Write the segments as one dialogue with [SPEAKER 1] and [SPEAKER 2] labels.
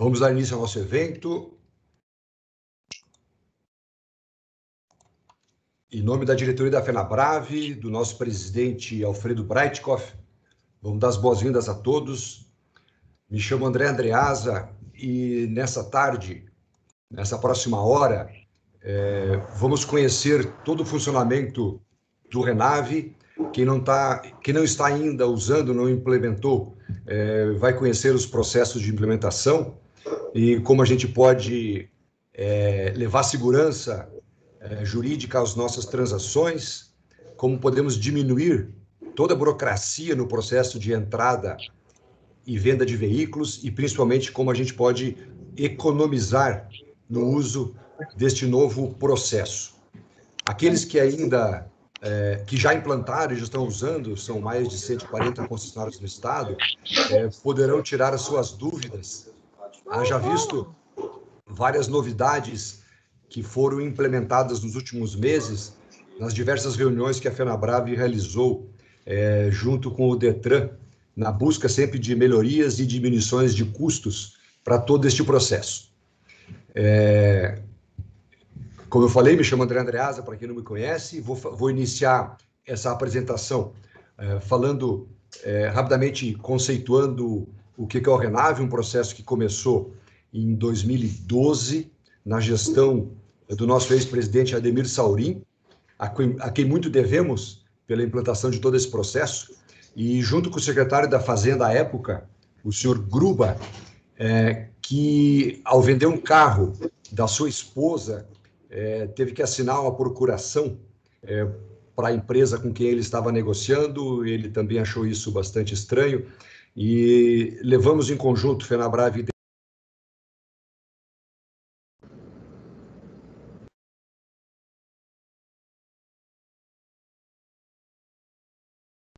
[SPEAKER 1] Vamos dar início ao nosso evento. Em nome da diretoria da FenaBrave, do nosso presidente Alfredo Breitkopf, vamos dar as boas-vindas a todos. Me chamo André Andreasa e nessa tarde, nessa próxima hora, vamos conhecer todo o funcionamento do Renave. Quem não está ainda usando, não implementou, vai conhecer os processos de implementação e como a gente pode levar segurança jurídica às nossas transações, como podemos diminuir toda a burocracia no processo de entrada e venda de veículos e, principalmente, como a gente pode economizar no uso deste novo processo. Aqueles que ainda, que já implantaram e já estão usando, são mais de 140 concessionários no estado, poderão tirar as suas dúvidas. Haja visto várias novidades que foram implementadas nos últimos meses, nas diversas reuniões que a FenaBrave realizou junto com o Detran, na busca sempre de melhorias e diminuições de custos para todo este processo. Como eu falei, me chamo André Andreasa, para quem não me conhece, vou iniciar essa apresentação falando rapidamente, conceituando o que é o Renave, um processo que começou em 2012, na gestão do nosso ex-presidente Ademir Saurin, a quem muito devemos pela implantação de todo esse processo, e junto com o secretário da Fazenda à época, o senhor Gruba, que ao vender um carro da sua esposa, teve que assinar uma procuração para a empresa com quem ele estava negociando, ele também achou isso bastante estranho, e levamos em conjunto, FenaBrave.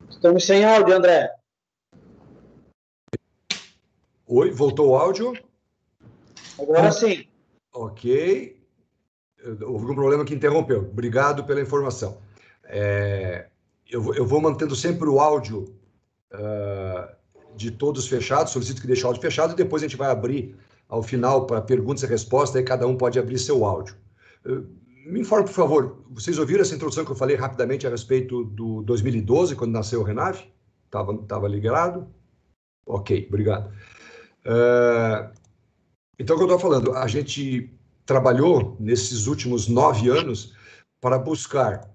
[SPEAKER 2] Estamos sem áudio, André.
[SPEAKER 1] Oi, voltou o áudio?
[SPEAKER 2] Agora sim.
[SPEAKER 1] Ok. Houve um problema que interrompeu. Obrigado pela informação. Eu vou mantendo sempre o áudio de todos fechados, solicito que deixe o áudio fechado e depois a gente vai abrir ao final para perguntas e respostas, aí cada um pode abrir seu áudio. Me informe, por favor, vocês ouviram essa introdução que eu falei rapidamente a respeito do 2012, quando nasceu o Renave? Estava ligado? Ok, obrigado. Então, o que eu estou falando, a gente trabalhou nesses últimos 9 anos para buscar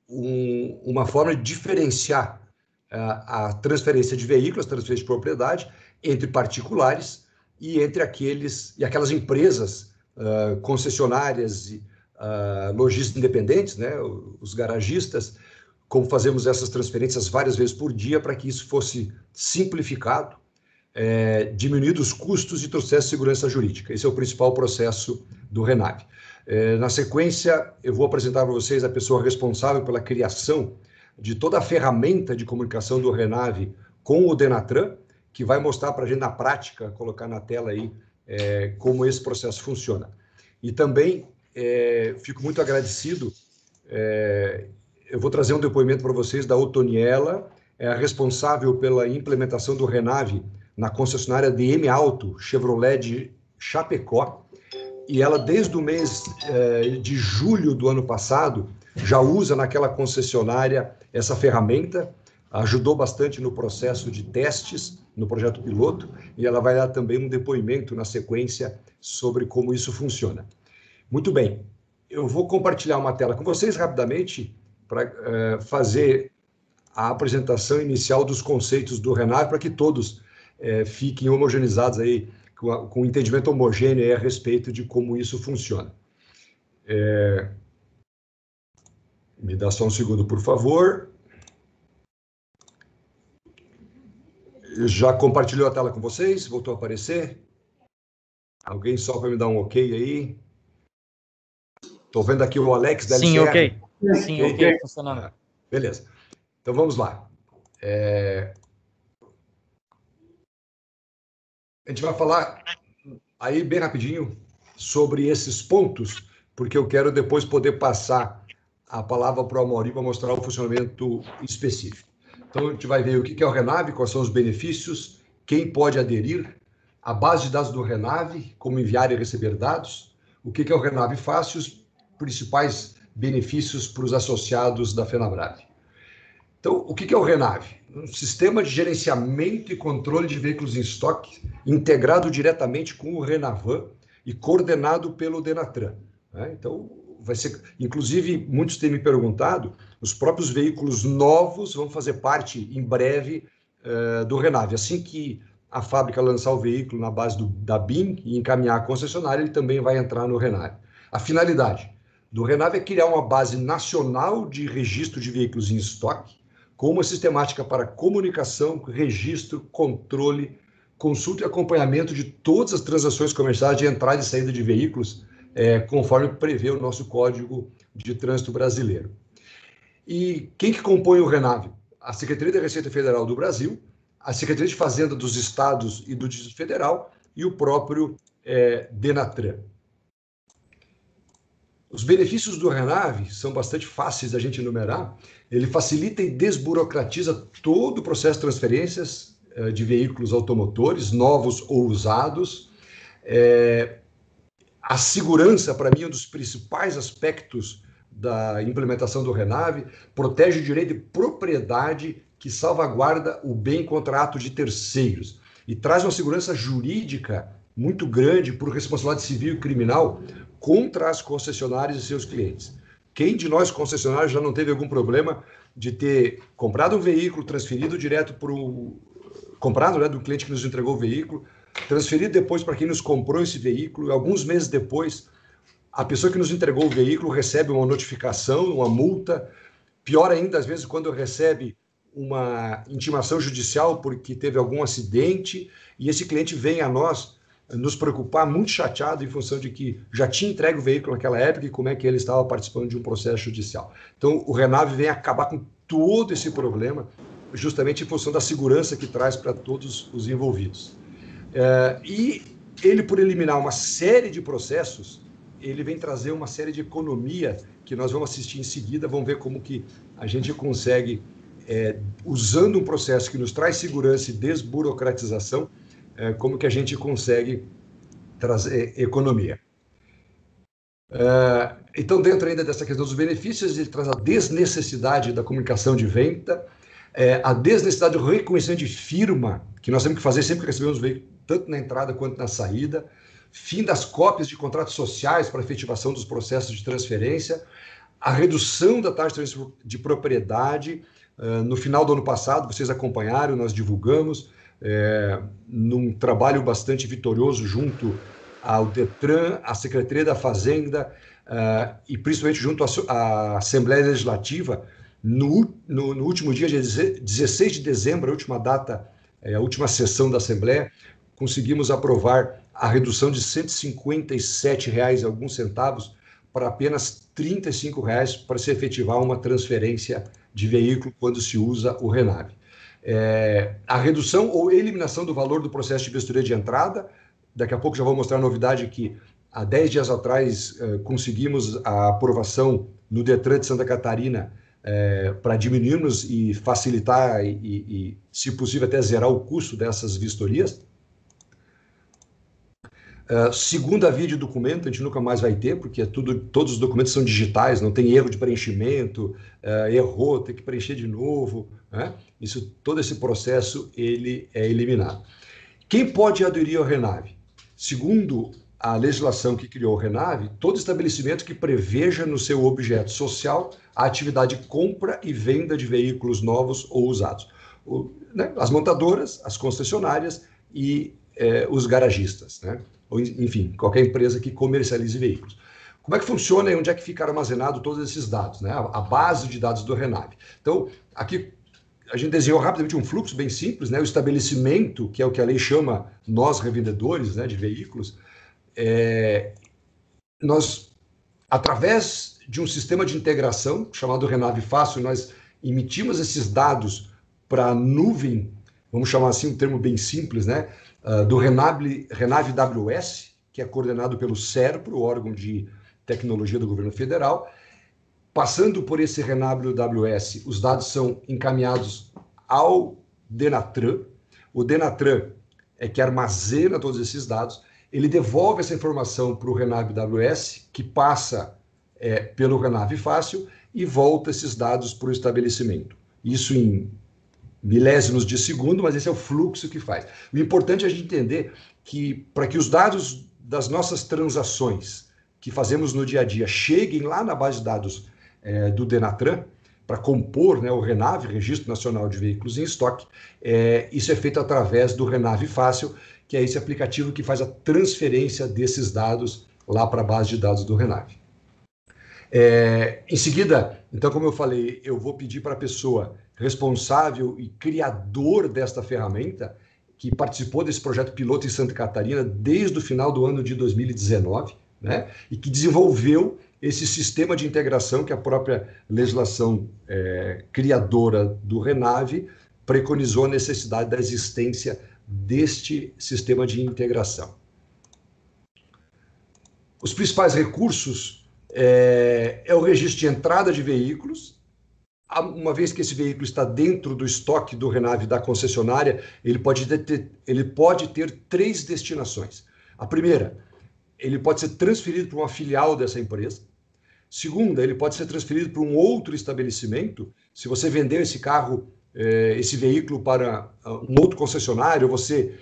[SPEAKER 1] uma forma de diferenciar a transferência de veículos, a transferência de propriedade, entre particulares e entre aquelas empresas concessionárias e lojistas independentes, né, os garagistas, como fazemos essas transferências várias vezes por dia para que isso fosse simplificado, diminuindo os custos e trouxesse segurança jurídica. Esse é o principal processo do Renave. Na sequência, eu vou apresentar para vocês a pessoa responsável pela criação de toda a ferramenta de comunicação do Renave com o Denatran, que vai mostrar para a gente na prática, colocar na tela aí, como esse processo funciona. E também fico muito agradecido, eu vou trazer um depoimento para vocês da Otoniela, a responsável pela implementação do Renave na concessionária DM Auto Chevrolet de Chapecó, e ela, desde o mês de julho do ano passado, já usa naquela concessionária essa ferramenta, ajudou bastante no processo de testes, no projeto piloto, e ela vai dar também um depoimento na sequência sobre como isso funciona. Muito bem, eu vou compartilhar uma tela com vocês rapidamente para fazer a apresentação inicial dos conceitos do Renave, para que todos fiquem homogeneizados aí, com um entendimento homogêneo aí a respeito de como isso funciona. Me dá só um segundo, por favor. Já compartilhou a tela com vocês? Voltou a aparecer? Alguém só para me dar um ok aí? Estou vendo aqui o Alex da LCR.
[SPEAKER 3] Sim, ok. Sim, ok, funcionando.
[SPEAKER 1] Beleza. Então, vamos lá. A gente vai falar aí bem rapidinho sobre esses pontos, porque eu quero depois poder passar a palavra para o Amaury para mostrar o funcionamento específico. Então, a gente vai ver o que é o Renave, quais são os benefícios, quem pode aderir, a base de dados do Renave, como enviar e receber dados, o que é o Renave Fácil, os principais benefícios para os associados da FenaBrave. Então, o que é o Renave? Um sistema de gerenciamento e controle de veículos em estoque, integrado diretamente com o Renavan e coordenado pelo Denatran. Então, vai ser, inclusive, muitos têm me perguntado, os próprios veículos novos vão fazer parte, em breve, do Renave. Assim que a fábrica lançar o veículo na base da BIM e encaminhar a concessionária, ele também vai entrar no Renave. A finalidade do Renave é criar uma base nacional de registro de veículos em estoque, com uma sistemática para comunicação, registro, controle, consulta e acompanhamento de todas as transações comerciais de entrada e saída de veículos, conforme prevê o nosso Código de Trânsito Brasileiro. E quem que compõe o Renave? A Secretaria da Receita Federal do Brasil, a Secretaria de Fazenda dos Estados e do Distrito Federal e o próprio Denatran. Os benefícios do Renave são bastante fáceis da gente enumerar. Ele facilita e desburocratiza todo o processo de transferências de veículos automotores, novos ou usados. A segurança, para mim, é um dos principais aspectos da implementação do Renave, protege o direito de propriedade que salvaguarda o bem contra ato de terceiros e traz uma segurança jurídica muito grande por responsabilidade civil e criminal contra as concessionárias e seus clientes. Quem de nós, concessionários, já não teve algum problema de ter comprado um veículo, transferido direto para o... comprado, né, do cliente que nos entregou o veículo, transferido depois para quem nos comprou esse veículo, e alguns meses depois, a pessoa que nos entregou o veículo recebe uma notificação, uma multa, pior ainda, às vezes, quando recebe uma intimação judicial porque teve algum acidente, e esse cliente vem a nós nos preocupar, muito chateado em função de que já tinha entregue o veículo naquela época e como é que ele estava participando de um processo judicial. Então, o Renave vem acabar com todo esse problema, justamente em função da segurança que traz para todos os envolvidos. E ele, por eliminar uma série de processos, ele vem trazer uma série de economia que nós vamos assistir em seguida, vamos ver como que a gente consegue, usando um processo que nos traz segurança e desburocratização, como que a gente consegue trazer economia. Então, dentro ainda dessa questão dos benefícios, ele traz a desnecessidade da comunicação de venda, a desnecessidade do reconhecimento de firma, que nós temos que fazer sempre que recebemos o veículo, tanto na entrada quanto na saída, fim das cópias de contratos sociais para efetivação dos processos de transferência, a redução da taxa de propriedade. No final do ano passado, vocês acompanharam, nós divulgamos, num trabalho bastante vitorioso junto ao Detran, à Secretaria da Fazenda e principalmente junto à Assembleia Legislativa, no último dia 16 de dezembro, a última data, a última sessão da Assembleia, conseguimos aprovar a redução de R$ 157,00 e alguns centavos para apenas R$ 35,00 para se efetivar uma transferência de veículo quando se usa o Renave. A redução ou eliminação do valor do processo de vistoria de entrada, daqui a pouco já vou mostrar a novidade que há 10 dias atrás conseguimos a aprovação no Detran de Santa Catarina para diminuirmos e facilitar e, se possível, até zerar o custo dessas vistorias. Segunda via de documento, a gente nunca mais vai ter, porque todos os documentos são digitais, não tem erro de preenchimento, errou, tem que preencher de novo, né? Todo esse processo ele é eliminado. Quem pode aderir ao Renave? Segundo a legislação que criou o Renave, todo estabelecimento que preveja no seu objeto social a atividade de compra e venda de veículos novos ou usados. As montadoras, as concessionárias e os garagistas, né? Ou, enfim, qualquer empresa que comercialize veículos. Como é que funciona e onde é que fica armazenado todos esses dados, né? A base de dados do Renave. Então, aqui a gente desenhou rapidamente um fluxo bem simples, né? O estabelecimento, que é o que a lei chama nós revendedores, né, de veículos, nós, através de um sistema de integração chamado Renave Fácil, nós emitimos esses dados para a nuvem, vamos chamar assim, um termo bem simples, né? Do Renave WS, que é coordenado pelo SERPRO, o órgão de tecnologia do governo federal. Passando por esse Renave WS, os dados são encaminhados ao Denatran. O Denatran é que armazena todos esses dados, ele devolve essa informação para o Renave AWS, que passa pelo Renave Fácil e volta esses dados para o estabelecimento. Isso em milésimos de segundo, mas esse é o fluxo que faz. O importante é a gente entender que, para que os dados das nossas transações que fazemos no dia a dia cheguem lá na base de dados do Denatran, para compor, né, o Renave, Registro Nacional de Veículos em Estoque, isso é feito através do Renave Fácil, que é esse aplicativo que faz a transferência desses dados lá para a base de dados do Renave. Em seguida, então, como eu falei, eu vou pedir para a pessoa responsável e criador desta ferramenta, que participou desse projeto piloto em Santa Catarina desde o final do ano de 2019, né, e que desenvolveu esse sistema de integração que a própria legislação criadora do Renave preconizou a necessidade da existência deste sistema de integração. Os principais recursos é o registro de entrada de veículos. Uma vez que esse veículo está dentro do estoque do Renave da concessionária, ele pode ter 3 destinações. A primeira, ele pode ser transferido para uma filial dessa empresa. Segunda, ele pode ser transferido para um outro estabelecimento. Se você vendeu esse carro, esse veículo para um outro concessionário, você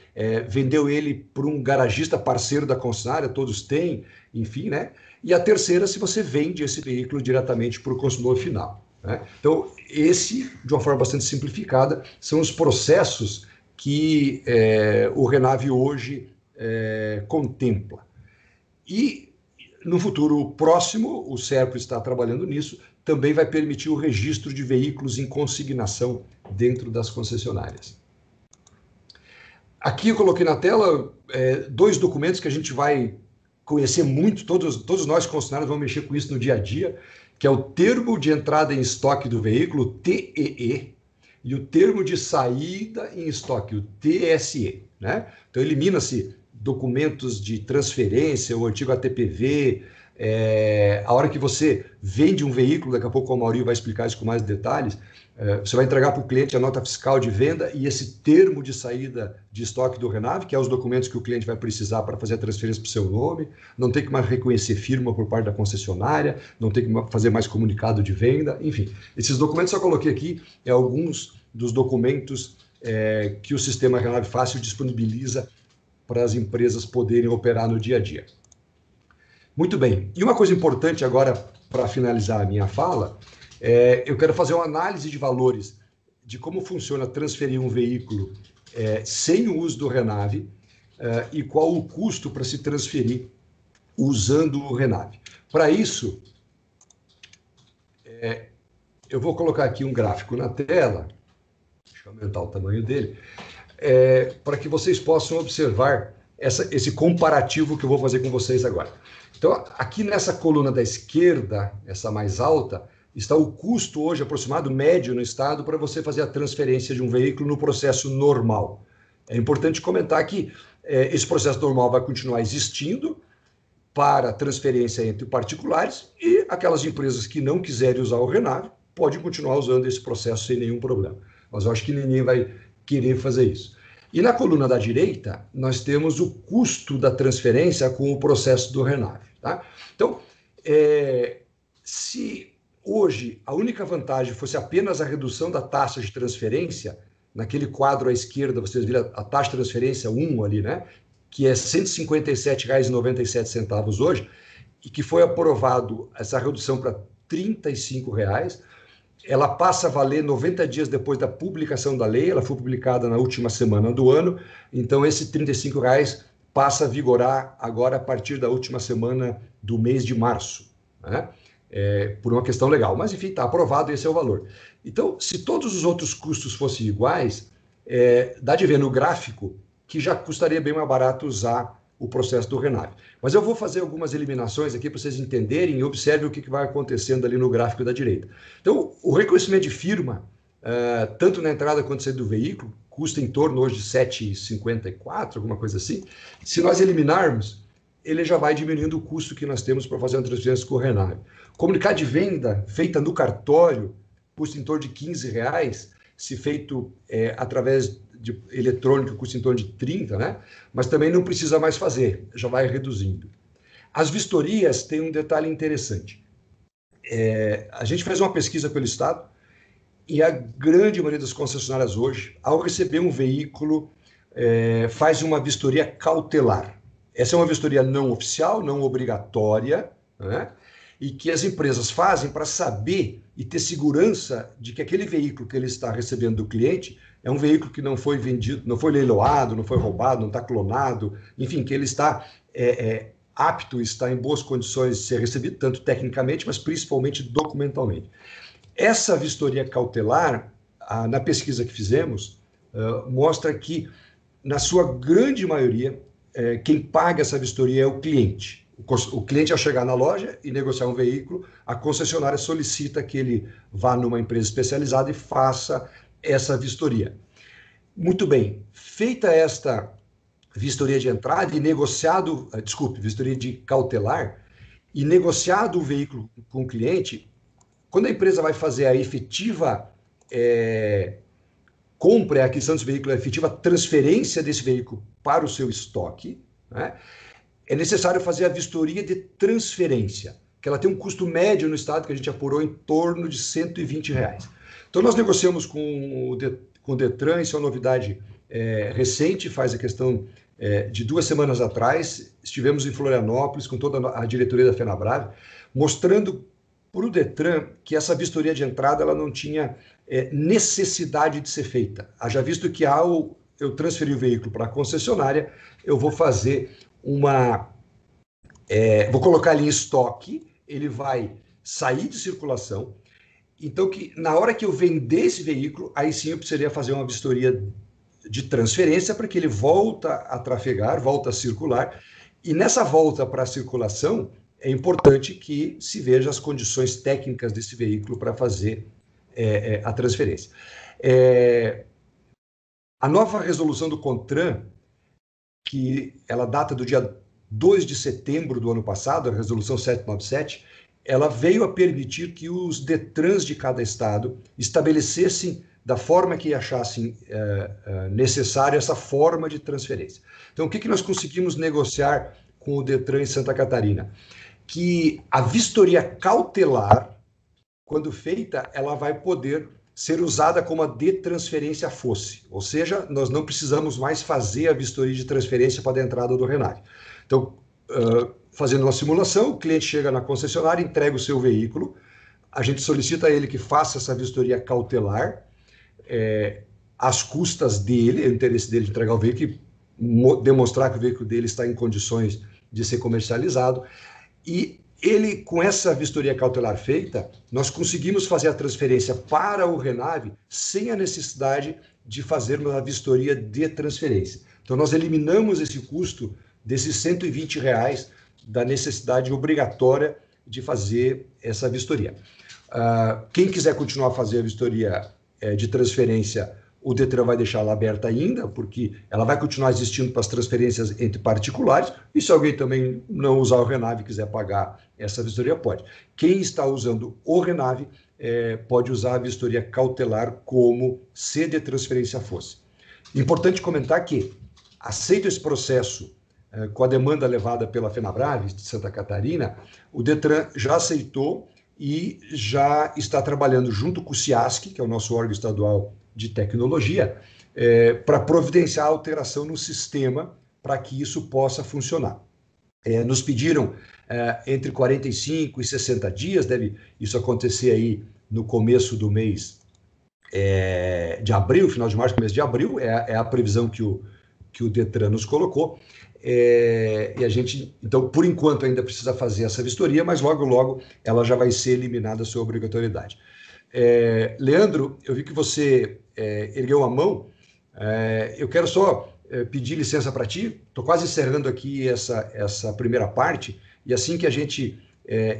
[SPEAKER 1] vendeu ele para um garagista parceiro da concessionária, todos têm, enfim, né? E a terceira, se você vende esse veículo diretamente para o consumidor final, né? Então, esse, de uma forma bastante simplificada, são os processos que o Renave hoje contempla. E no futuro próximo, o Serpro está trabalhando nisso, também vai permitir o registro de veículos em consignação dentro das concessionárias. Aqui eu coloquei na tela 2 documentos que a gente vai conhecer muito, todos nós concessionários vamos mexer com isso no dia a dia, que é o termo de entrada em estoque do veículo, TEE, e o termo de saída em estoque, o TSE, né? Então elimina-se documentos de transferência, o antigo ATPV, a hora que você vende um veículo, daqui a pouco o Maurício vai explicar isso com mais detalhes, você vai entregar para o cliente a nota fiscal de venda e esse termo de saída de estoque do Renave, que é os documentos que o cliente vai precisar para fazer a transferência para o seu nome, não tem que mais reconhecer firma por parte da concessionária, não tem que fazer mais comunicado de venda, enfim. Esses documentos eu coloquei aqui, alguns dos documentos que o sistema Renave Fácil disponibiliza para as empresas poderem operar no dia a dia. Muito bem. E uma coisa importante agora, para finalizar a minha fala, eu quero fazer uma análise de valores de como funciona transferir um veículo sem o uso do Renave e qual o custo para se transferir usando o Renave. Para isso, eu vou colocar aqui um gráfico na tela, deixa eu aumentar o tamanho dele, para que vocês possam observar esse comparativo que eu vou fazer com vocês agora. Então, aqui nessa coluna da esquerda, essa mais alta, está o custo hoje aproximado, médio no estado, para você fazer a transferência de um veículo no processo normal. É importante comentar que esse processo normal vai continuar existindo para transferência entre particulares e aquelas empresas que não quiserem usar o Renave podem continuar usando esse processo sem nenhum problema. Mas eu acho que ninguém vai querer fazer isso. E na coluna da direita, nós temos o custo da transferência com o processo do Renave. Tá? Então, se hoje a única vantagem fosse apenas a redução da taxa de transferência, naquele quadro à esquerda, vocês viram a taxa de transferência 1 ali, né? Que é R$ 157,97 hoje, e que foi aprovado essa redução para R$ 35, ela passa a valer 90 dias depois da publicação da lei, ela foi publicada na última semana do ano, então esse R$ 35 passa a vigorar agora a partir da última semana do mês de março, né? Por uma questão legal, mas enfim, está aprovado, esse é o valor. Então, se todos os outros custos fossem iguais, dá de ver no gráfico que já custaria bem mais barato usar o processo do Renave. Mas eu vou fazer algumas eliminações aqui para vocês entenderem e observem o que vai acontecendo ali no gráfico da direita. Então, o reconhecimento de firma, tanto na entrada quanto na saída do veículo, custa em torno hoje de R$ 7,54, alguma coisa assim. Se nós eliminarmos, ele já vai diminuindo o custo que nós temos para fazer uma transferência com o Renave. Comunicado de venda feita no cartório custa em torno de R$ 15, se feito através de eletrônica custa em torno de 30, né? Mas também não precisa mais fazer, já vai reduzindo. As vistorias têm um detalhe interessante. A gente fez uma pesquisa pelo Estado e a grande maioria das concessionárias hoje, ao receber um veículo, faz uma vistoria cautelar. Essa é uma vistoria não oficial, não obrigatória, né? E que as empresas fazem para saber e ter segurança de que aquele veículo que ele está recebendo do cliente é um veículo que não foi vendido, não foi leiloado, não foi roubado, não está clonado, enfim, que ele está apto, está em boas condições de ser recebido, tanto tecnicamente, mas principalmente documentalmente. Essa vistoria cautelar, na pesquisa que fizemos, mostra que, na sua grande maioria, quem paga essa vistoria é o cliente. O cliente, ao chegar na loja e negociar um veículo, a concessionária solicita que ele vá numa empresa especializada e faça essa vistoria. Muito bem, feita esta vistoria de entrada e negociado, vistoria de cautelar, e negociado o veículo com o cliente, quando a empresa vai fazer a efetiva compra e aquisição desse veículo, a efetiva transferência desse veículo para o seu estoque, né? É necessário fazer a vistoria de transferência, que ela tem um custo médio no estado que a gente apurou em torno de R$120. Então, nós negociamos com o Detran, isso é uma novidade recente, faz a questão de 2 semanas atrás, estivemos em Florianópolis com toda a diretoria da FenaBrave, mostrando para o Detran que essa vistoria de entrada ela não tinha necessidade de ser feita. Haja visto que ao eu transferir o veículo para a concessionária, eu vou fazer vou colocar ele em estoque, ele vai sair de circulação, então que na hora que eu vender esse veículo, aí sim eu precisaria fazer uma vistoria de transferência para que ele volta a trafegar, volta a circular, e nessa volta para a circulação, é importante que se veja as condições técnicas desse veículo para fazer a transferência. A nova resolução do CONTRAN, que ela data do dia 2 de setembro do ano passado, a resolução 797, ela veio a permitir que os DETRANs de cada estado estabelecessem da forma que achassem necessário essa forma de transferência. Então, o que nós conseguimos negociar com o DETRAN em Santa Catarina? Que a vistoria cautelar, quando feita, ela vai poder ser usada como a de transferência fosse. Ou seja, nós não precisamos mais fazer a vistoria de transferência para a entrada do RENAV. Então, fazendo uma simulação, o cliente chega na concessionária, entrega o seu veículo, a gente solicita a ele que faça essa vistoria cautelar, às custas dele, é o interesse dele de entregar o veículo e demonstrar que o veículo dele está em condições de ser comercializado. E ele, com essa vistoria cautelar feita, nós conseguimos fazer a transferência para o RENAV sem a necessidade de fazermos a vistoria de transferência. Então, nós eliminamos esse custo desses R$120 da necessidade obrigatória de fazer essa vistoria. Quem quiser continuar a fazer a vistoria de transferência, o Detran vai deixar ela aberta ainda, porque ela vai continuar existindo para as transferências entre particulares, e se alguém também não usar o RENAV e quiser pagar essa vistoria, pode. Quem está usando o RENAV pode usar a vistoria cautelar como se de transferência fosse. Importante comentar que, aceito esse processo com a demanda levada pela FenaBrave de Santa Catarina, o Detran já aceitou e já está trabalhando junto com o CIASC, que é o nosso órgão estadual de tecnologia, para providenciar alteração no sistema para que isso possa funcionar. Nos pediram entre 45 e 60 dias, deve isso acontecer aí no começo do mês de abril, final de março, começo de abril, é a previsão que o Detran nos colocou. E a gente, então, por enquanto, ainda precisa fazer essa vistoria, mas logo, logo ela já vai ser eliminada a sua obrigatoriedade. Leandro, eu vi que você ergueu a mão. Eu quero só pedir licença para ti. Estou quase encerrando aqui essa primeira parte, e assim que a gente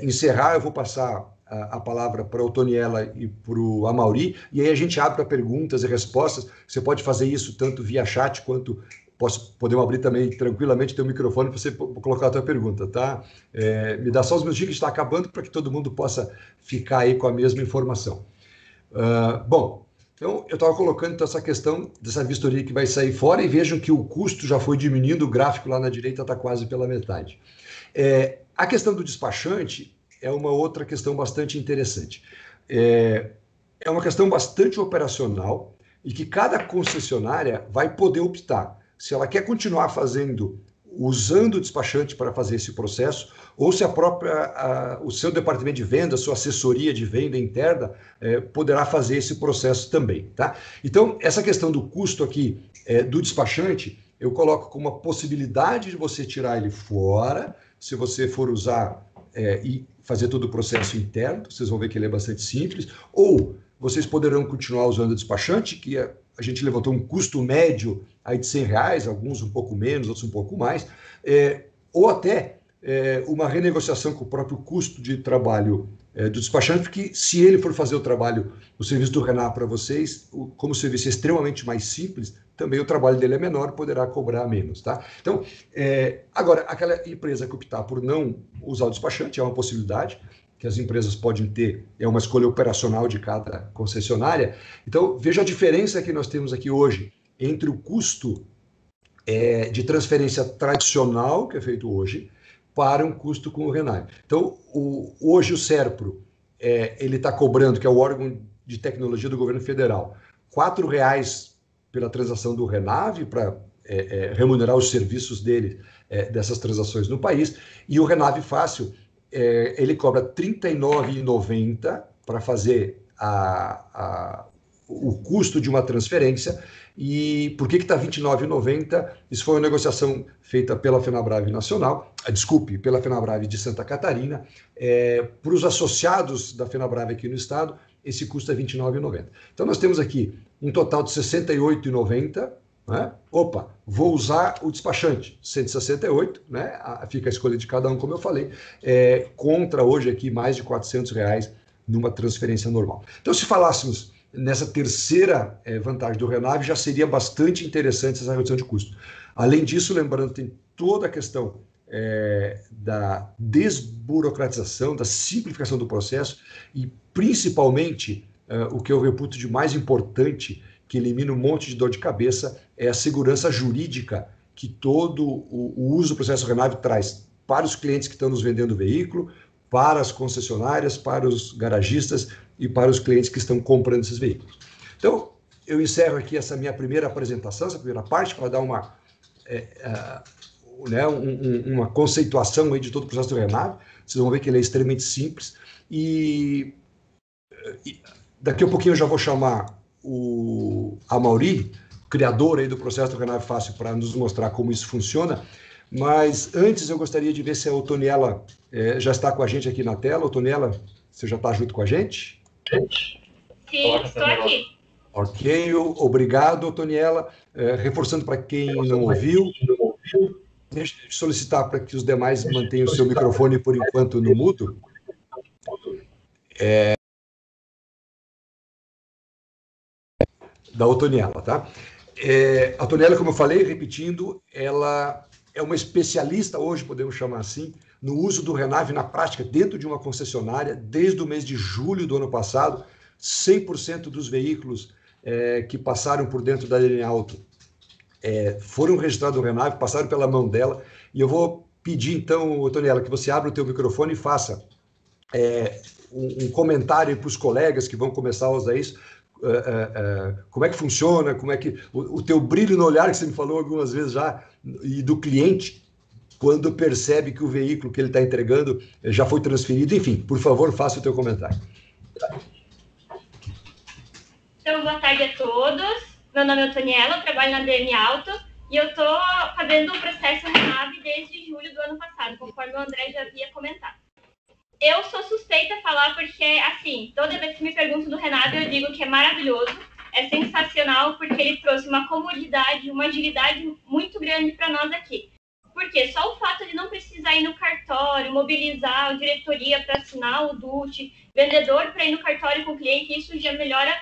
[SPEAKER 1] encerrar, eu vou passar a palavra para o Toniela e para o Amaury, e aí a gente abre para perguntas e respostas. Você pode fazer isso tanto via chat quanto podemos abrir também tranquilamente o teu microfone para você colocar a tua pergunta, tá? Me dá só os minutinhos que está acabando para que todo mundo possa ficar aí com a mesma informação. Bom, Então, eu estava colocando então, essa questão dessa vistoria que vai sair fora e vejam que o custo já foi diminuindo, o gráfico lá na direita está quase pela metade. A questão do despachante é uma outra questão bastante interessante. É uma questão bastante operacional e que cada concessionária vai poder optar se ela quer continuar usando o despachante para fazer esse processo, ou se o seu departamento de venda, a sua assessoria de venda interna, poderá fazer esse processo também. Tá? Então, essa questão do custo aqui do despachante, eu coloco como uma possibilidade de você tirar ele fora, se você for usar e fazer todo o processo interno, vocês vão ver que ele é bastante simples, ou vocês poderão continuar usando o despachante, que a gente levantou um custo médio aí de R$100, alguns um pouco menos, outros um pouco mais, ou até uma renegociação com o próprio custo de trabalho do despachante, porque se ele for fazer o serviço do Renave para vocês, como o serviço é extremamente mais simples, também o trabalho dele é menor, poderá cobrar menos, tá? Então, agora, aquela empresa que optar por não usar o despachante é uma possibilidade que as empresas podem ter, é uma escolha operacional de cada concessionária. Então, veja a diferença que nós temos aqui hoje entre o custo de transferência tradicional, que é feito hoje, para um custo com o Renave. Então, hoje o SERPRO, ele está cobrando, que é o órgão de tecnologia do governo federal, R$4 pela transação do Renave, para remunerar os serviços dele, dessas transações no país, e o Renave Fácil, ele cobra R$39,90 para fazer o custo de uma transferência. E por que está R$29,90? Isso foi uma negociação feita pela FenaBrave Nacional, pela FenaBrave de Santa Catarina. Para os associados da FenaBrave aqui no estado, esse custo é R$29,90. Então nós temos aqui um total de R$68,90. Né? Opa, vou usar o despachante, R$168, né? Fica a escolha de cada um, como eu falei, contra hoje aqui mais de R$400 numa transferência normal. Então, se falássemos nessa terceira vantagem do Renave, já seria bastante interessante essa redução de custo. Além disso, lembrando, tem toda a questão da desburocratização, da simplificação do processo e, principalmente, o que eu reputo de mais importante, que elimina um monte de dor de cabeça, é a segurança jurídica que todo o uso do processo Renave traz para os clientes que estão nos vendendo o veículo, para as concessionárias, para os garagistas e para os clientes que estão comprando esses veículos. Então, eu encerro aqui essa minha primeira apresentação, essa primeira parte, para dar uma conceituação aí de todo o processo do Renave. Vocês vão ver que ele é extremamente simples. E daqui a pouquinho eu já vou chamar o Amaury, criador aí do processo do Renave Fácil, para nos mostrar como isso funciona. Mas antes eu gostaria de ver se a Otoniela já está com a gente aqui na tela. Otoniela, você já está junto com a gente?
[SPEAKER 4] Sim, estou aqui.
[SPEAKER 1] Ok, obrigado, Otoniela. Reforçando para quem não ouviu, deixa eu solicitar para que os demais mantenham o seu microfone por enquanto no mudo. Da Otoniela, tá? A Otoniela, como eu falei, repetindo, ela é uma especialista hoje, podemos chamar assim, no uso do Renave na prática dentro de uma concessionária. Desde o mês de julho do ano passado, 100% dos veículos que passaram por dentro da linha Auto foram registrados no Renave, passaram pela mão dela. E eu vou pedir, então, Otoniela, que você abra o teu microfone e faça um comentário para os colegas que vão começar a usar isso. Como é que funciona, como é que o teu brilho no olhar que você me falou algumas vezes já, e do cliente, quando percebe que o veículo que ele está entregando já foi transferido. Enfim, por favor, faça o teu comentário.
[SPEAKER 4] Então, boa tarde a todos. Meu nome é Otoniela, eu trabalho na DM Auto e eu estou fazendo o processo Renave desde julho do ano passado, conforme o André já havia comentado. Eu sou suspeita a falar porque, assim, toda vez que me perguntam do Renave, eu digo que é maravilhoso, é sensacional, porque ele trouxe uma comodidade, uma agilidade muito grande para nós aqui. Porque só o fato de não precisar ir no cartório, mobilizar a diretoria para assinar o DUT, vendedor para ir no cartório com o cliente, isso já melhora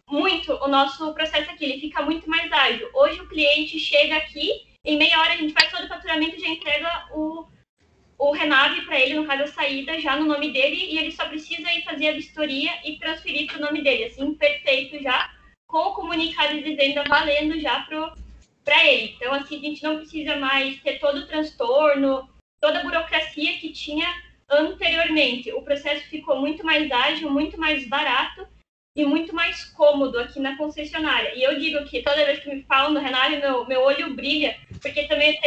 [SPEAKER 4] muito o nosso processo aqui, ele fica muito mais ágil. Hoje o cliente chega aqui, em meia hora a gente faz todo o faturamento e já entrega o o Renave, para ele, no caso, a saída já no nome dele, e ele só precisa ir fazer a vistoria e transferir para o nome dele, assim, perfeito já, com o comunicado de venda valendo já para ele. Então, assim, a gente não precisa mais ter todo o transtorno, toda a burocracia que tinha anteriormente. O processo ficou muito mais ágil, muito mais barato e muito mais cômodo aqui na concessionária. E eu digo que toda vez que me falam do Renave, meu olho brilha, porque também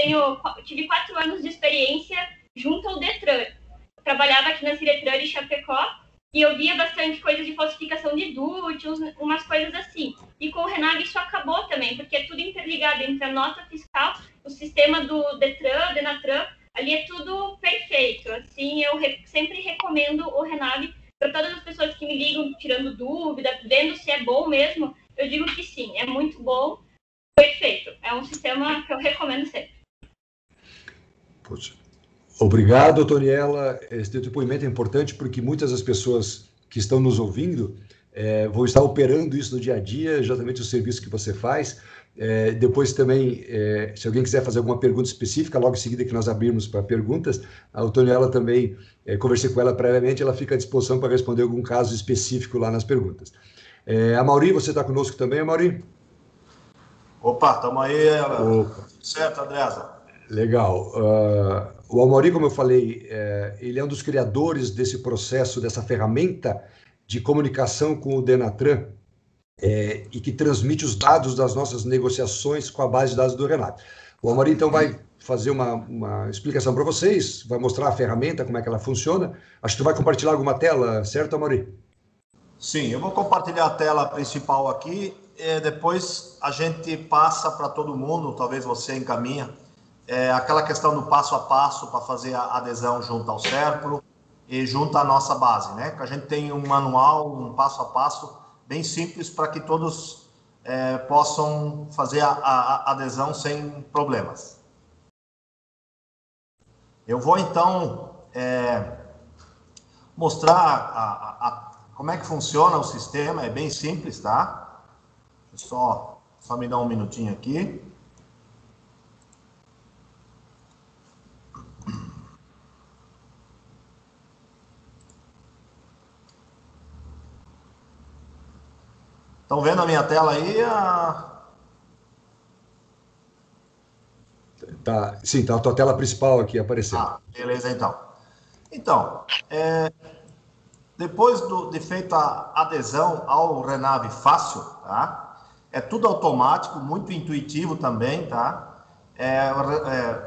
[SPEAKER 4] tive 4 anos de experiência junto ao Detran. Eu trabalhava aqui na Ciretran de Chapecó e eu via bastante coisa de falsificação de DUT, umas coisas assim. E com o Renave isso acabou também, porque é tudo interligado entre a nota fiscal, o sistema do Detran, Denatran, ali é tudo perfeito. Assim, eu sempre recomendo o Renave para todas as pessoas que me ligam tirando dúvida, vendo se é bom mesmo. Eu digo que sim, é muito bom, perfeito. É um sistema que eu recomendo sempre.
[SPEAKER 1] Poxa. Obrigado, Toniela. Esse depoimento é importante porque muitas das pessoas que estão nos ouvindo vão estar operando isso no dia a dia, exatamente o serviço que você faz. Depois também, se alguém quiser fazer alguma pergunta específica, logo em seguida que nós abrirmos para perguntas, a Toniela também, conversei com ela previamente, ela fica à disposição para responder algum caso específico lá nas perguntas. Amaury, você está conosco também, Amaury?
[SPEAKER 5] Opa, estamos aí. Tudo certo, Andresa?
[SPEAKER 1] Legal. O Amaury, como eu falei, ele é um dos criadores desse processo, dessa ferramenta de comunicação com o Denatran, e que transmite os dados das nossas negociações com a base de dados do Renato. O Amaury, então, vai fazer uma explicação para vocês, vai mostrar a ferramenta, como é que ela funciona. Acho que tu vai compartilhar alguma tela, certo, Amaury?
[SPEAKER 5] Sim, eu vou compartilhar a tela principal aqui, depois a gente passa para todo mundo, talvez você encaminha, aquela questão do passo a passo para fazer a adesão junto ao Serpro e junto à nossa base, né? Que a gente tem um manual, um passo a passo bem simples para que todos possam fazer a adesão sem problemas. Eu vou então mostrar como é que funciona o sistema, é bem simples, tá? Só me dar um minutinho aqui. Estão vendo a minha tela aí?
[SPEAKER 1] Tá, sim, tá a tua tela principal aqui aparecendo.
[SPEAKER 5] Beleza, então. Então, depois de feita a adesão ao Renave Fácil, tá? É tudo automático, muito intuitivo também, tá?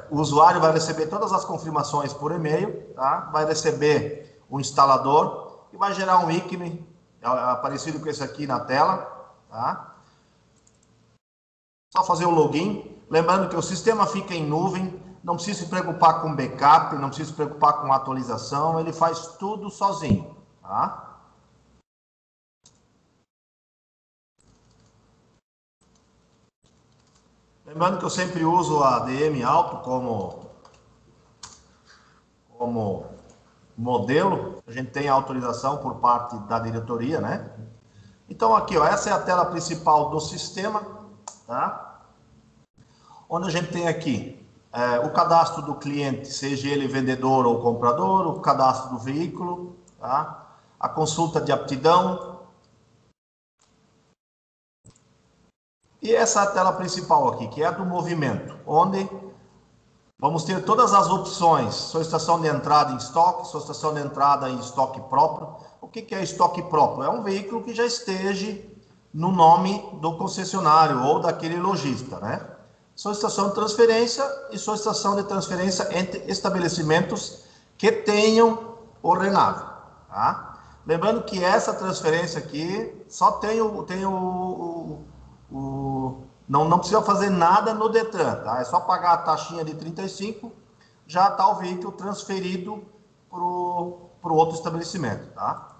[SPEAKER 5] O usuário vai receber todas as confirmações por e-mail, tá? Vai receber o instalador e vai gerar um ícone parecido com esse aqui na tela, tá? Só fazer o login. Lembrando que o sistema fica em nuvem, não precisa se preocupar com backup, não precisa se preocupar com atualização, ele faz tudo sozinho, tá? Lembrando que eu sempre uso a DM Auto como modelo, a gente tem a autorização por parte da diretoria, né? Então aqui, ó, essa é a tela principal do sistema, tá? Onde a gente tem aqui o cadastro do cliente, seja ele vendedor ou comprador, o cadastro do veículo, tá? A consulta de aptidão. E essa é a tela principal aqui, que é a do movimento, onde vamos ter todas as opções, solicitação de entrada em estoque, solicitação de entrada em estoque próprio. O que é estoque próprio? É um veículo que já esteja no nome do concessionário ou daquele lojista, né? Solicitação de transferência e solicitação de transferência entre estabelecimentos que tenham o Renave, tá? Lembrando que essa transferência aqui só não precisa fazer nada no Detran, tá? É só pagar a taxinha de 35, já está o veículo transferido para o outro estabelecimento, tá?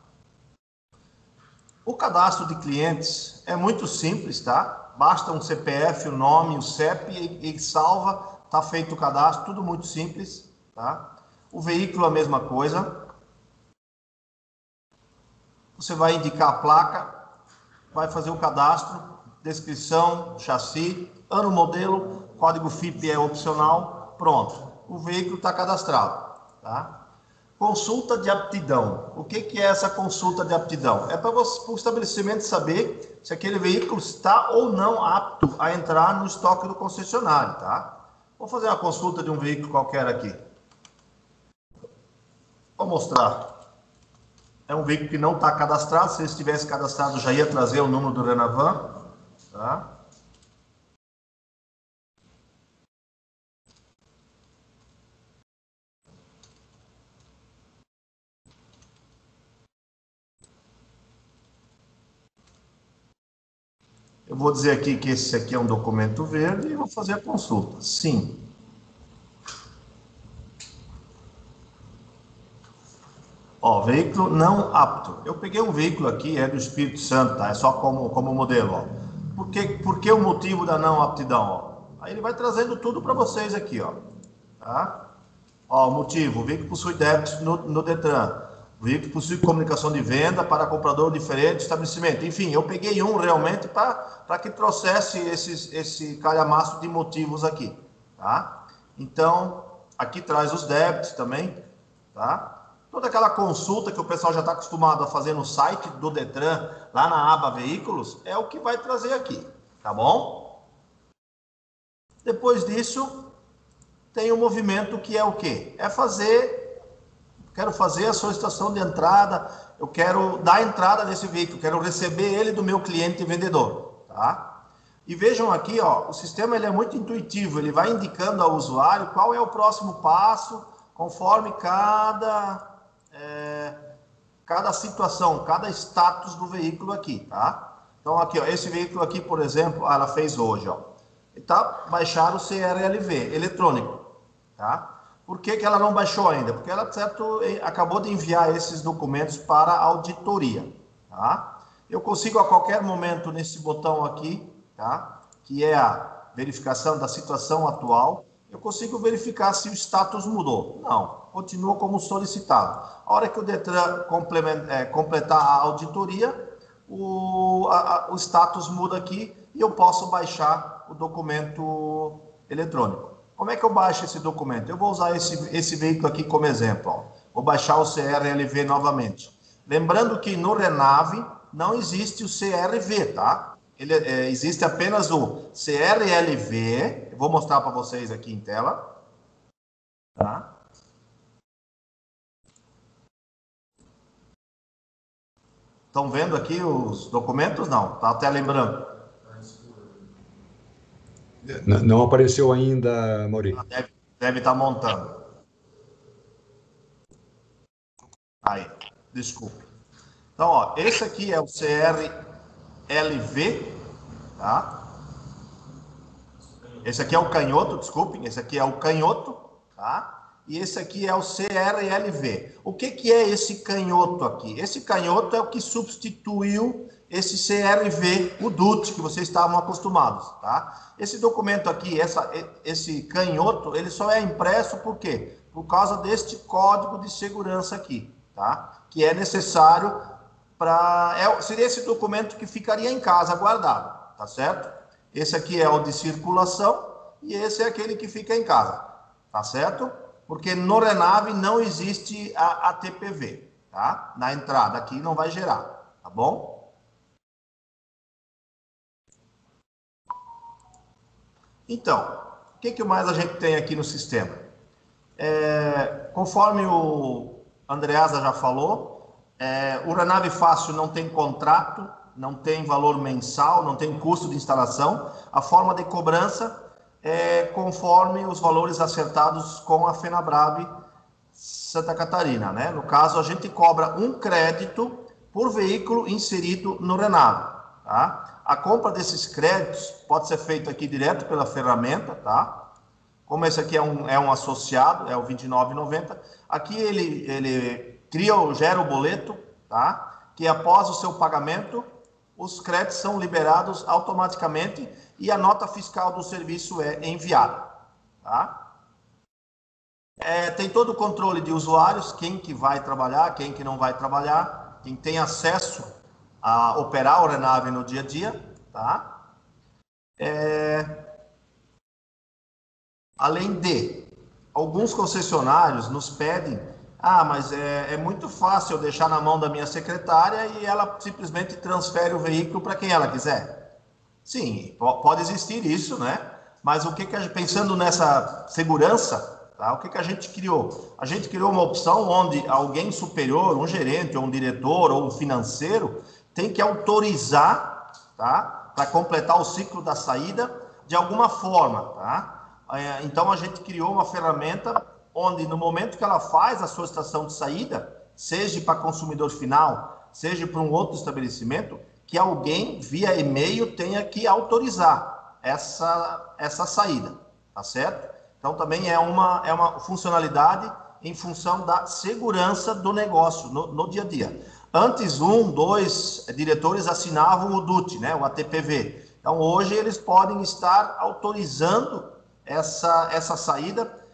[SPEAKER 5] O cadastro de clientes é muito simples, tá? Basta um CPF, o nome, o CEP e salva, tá feito o cadastro, tudo muito simples, tá? O veículo a mesma coisa. Você vai indicar a placa, vai fazer o cadastro, descrição, chassi, ano, modelo, código FIP é opcional, pronto. O veículo está cadastrado, tá? Consulta de aptidão. O que é essa consulta de aptidão? É para o estabelecimento saber se aquele veículo está ou não apto a entrar no estoque do concessionário, tá? Vou fazer uma consulta de um veículo qualquer aqui. Vou mostrar. É um veículo que não está cadastrado. Se ele estivesse cadastrado, já ia trazer o número do Renavan, tá? Eu vou dizer aqui que esse aqui é um documento verde e vou fazer a consulta. Sim. Ó, veículo não apto. Eu peguei um veículo aqui, é do Espírito Santo, tá? É só como modelo, ó. Por que o motivo da não aptidão, ó? Aí ele vai trazendo tudo para vocês aqui, ó. Tá? Ó, o motivo, o veículo possui débitos no Detran. O veículo possui comunicação de venda para comprador diferente, estabelecimento. Enfim, eu peguei um realmente para que trouxesse esse calhamaço de motivos aqui, tá? Então, aqui traz os débitos também, tá? Toda aquela consulta que o pessoal já está acostumado a fazer no site do Detran, lá na aba Veículos, é o que vai trazer aqui, tá bom? Depois disso, tem o movimento que é o quê? Quero fazer a solicitação de entrada, eu quero dar entrada nesse veículo, quero receber ele do meu cliente vendedor, tá? E vejam aqui, ó, o sistema ele é muito intuitivo, ele vai indicando ao usuário qual é o próximo passo, conforme cada situação, cada status do veículo aqui, tá? Então aqui, ó, esse veículo aqui, por exemplo, ela fez hoje, ó, baixar o CRLV eletrônico, tá? Por que ela não baixou ainda? Porque ela, certo, acabou de enviar esses documentos para a auditoria, tá? Eu consigo a qualquer momento nesse botão aqui, tá? Que é a verificação da situação atual, eu consigo verificar se o status mudou. Não, continua como solicitado. A hora que o Detran completar a auditoria, o status muda aqui e eu posso baixar o documento eletrônico. Como é que eu baixo esse documento? Eu vou usar esse veículo aqui como exemplo. Ó. Vou baixar o CRLV novamente. Lembrando que no Renave não existe o CRV, tá? Existe apenas o CRLV. Eu vou mostrar para vocês aqui em tela. Tá? Estão vendo aqui os documentos? Não, tá a tela em branco.
[SPEAKER 1] Não apareceu ainda, Mauri.
[SPEAKER 5] Deve estar montando. Aí, desculpe. Então, ó, esse aqui é o CRLV, tá? Esse aqui é o canhoto, desculpem, esse aqui é o canhoto, tá? E esse aqui é o CRLV. O que é esse canhoto aqui? Esse canhoto é o que substituiu esse CRV, o DUT, que vocês estavam acostumados, tá? Esse documento aqui, esse canhoto, ele só é impresso por quê? Por causa deste código de segurança aqui, tá? Que é necessário seria esse documento que ficaria em casa guardado, tá certo? Esse aqui é o de circulação e esse é aquele que fica em casa, tá certo? Porque no Renave não existe a ATPV, tá? Na entrada aqui não vai gerar, tá bom? Então, o que mais a gente tem aqui no sistema? Conforme o Andreasa já falou, o Renave Fácil não tem contrato, não tem valor mensal, não tem custo de instalação. A forma de cobrança é conforme os valores acertados com a FenaBrave Santa Catarina, né? No caso, a gente cobra um crédito por veículo inserido no Renave, tá? A compra desses créditos pode ser feita aqui direto pela ferramenta, tá? Como esse aqui é um associado, é o R$ 29,90. Aqui ele gera o boleto, tá? Que após o seu pagamento, os créditos são liberados automaticamente e a nota fiscal do serviço é enviada, tá? Tem todo o controle de usuários, quem que vai trabalhar, quem que não vai trabalhar, quem tem acesso a operar o Renave no dia a dia, tá? Além de, alguns concessionários nos pedem, mas é muito fácil eu deixar na mão da minha secretária e ela simplesmente transfere o veículo para quem ela quiser. Sim, pode existir isso, né? Mas o que pensando nessa segurança, tá? O que a gente criou? A gente criou uma opção onde alguém superior, um gerente, ou um diretor, ou um financeiro, tem que autorizar, tá? Para completar o ciclo da saída de alguma forma, tá? Então, a gente criou uma ferramenta onde, no momento que ela faz a solicitação de saída, seja para consumidor final, seja para um outro estabelecimento, que alguém, via e-mail, tenha que autorizar essa saída, tá certo? Então, também é uma funcionalidade em função da segurança do negócio no dia a dia. Antes, 2 diretores assinavam o DUT, né, o ATPV. Então, hoje, eles podem estar autorizando essa saída.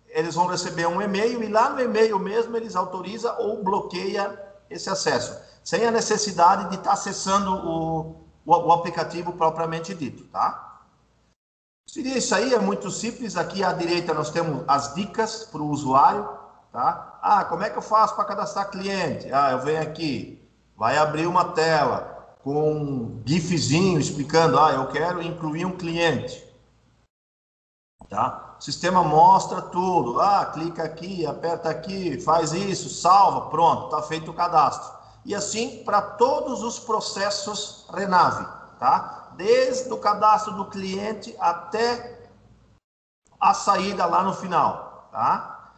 [SPEAKER 5] Eles vão receber um e-mail e lá no e-mail mesmo eles autorizam ou bloqueiam esse acesso, sem a necessidade de estar acessando o aplicativo propriamente dito, tá? Seria isso aí, é muito simples. Aqui à direita nós temos as dicas para o usuário, tá? Como é que eu faço para cadastrar cliente? Eu venho aqui, vai abrir uma tela com um gifzinho explicando, eu quero incluir um cliente. Tá? O sistema mostra tudo. Clica aqui, aperta aqui, faz isso, salva, pronto, está feito o cadastro. E assim para todos os processos Renave, tá? Desde o cadastro do cliente até a saída lá no final, tá?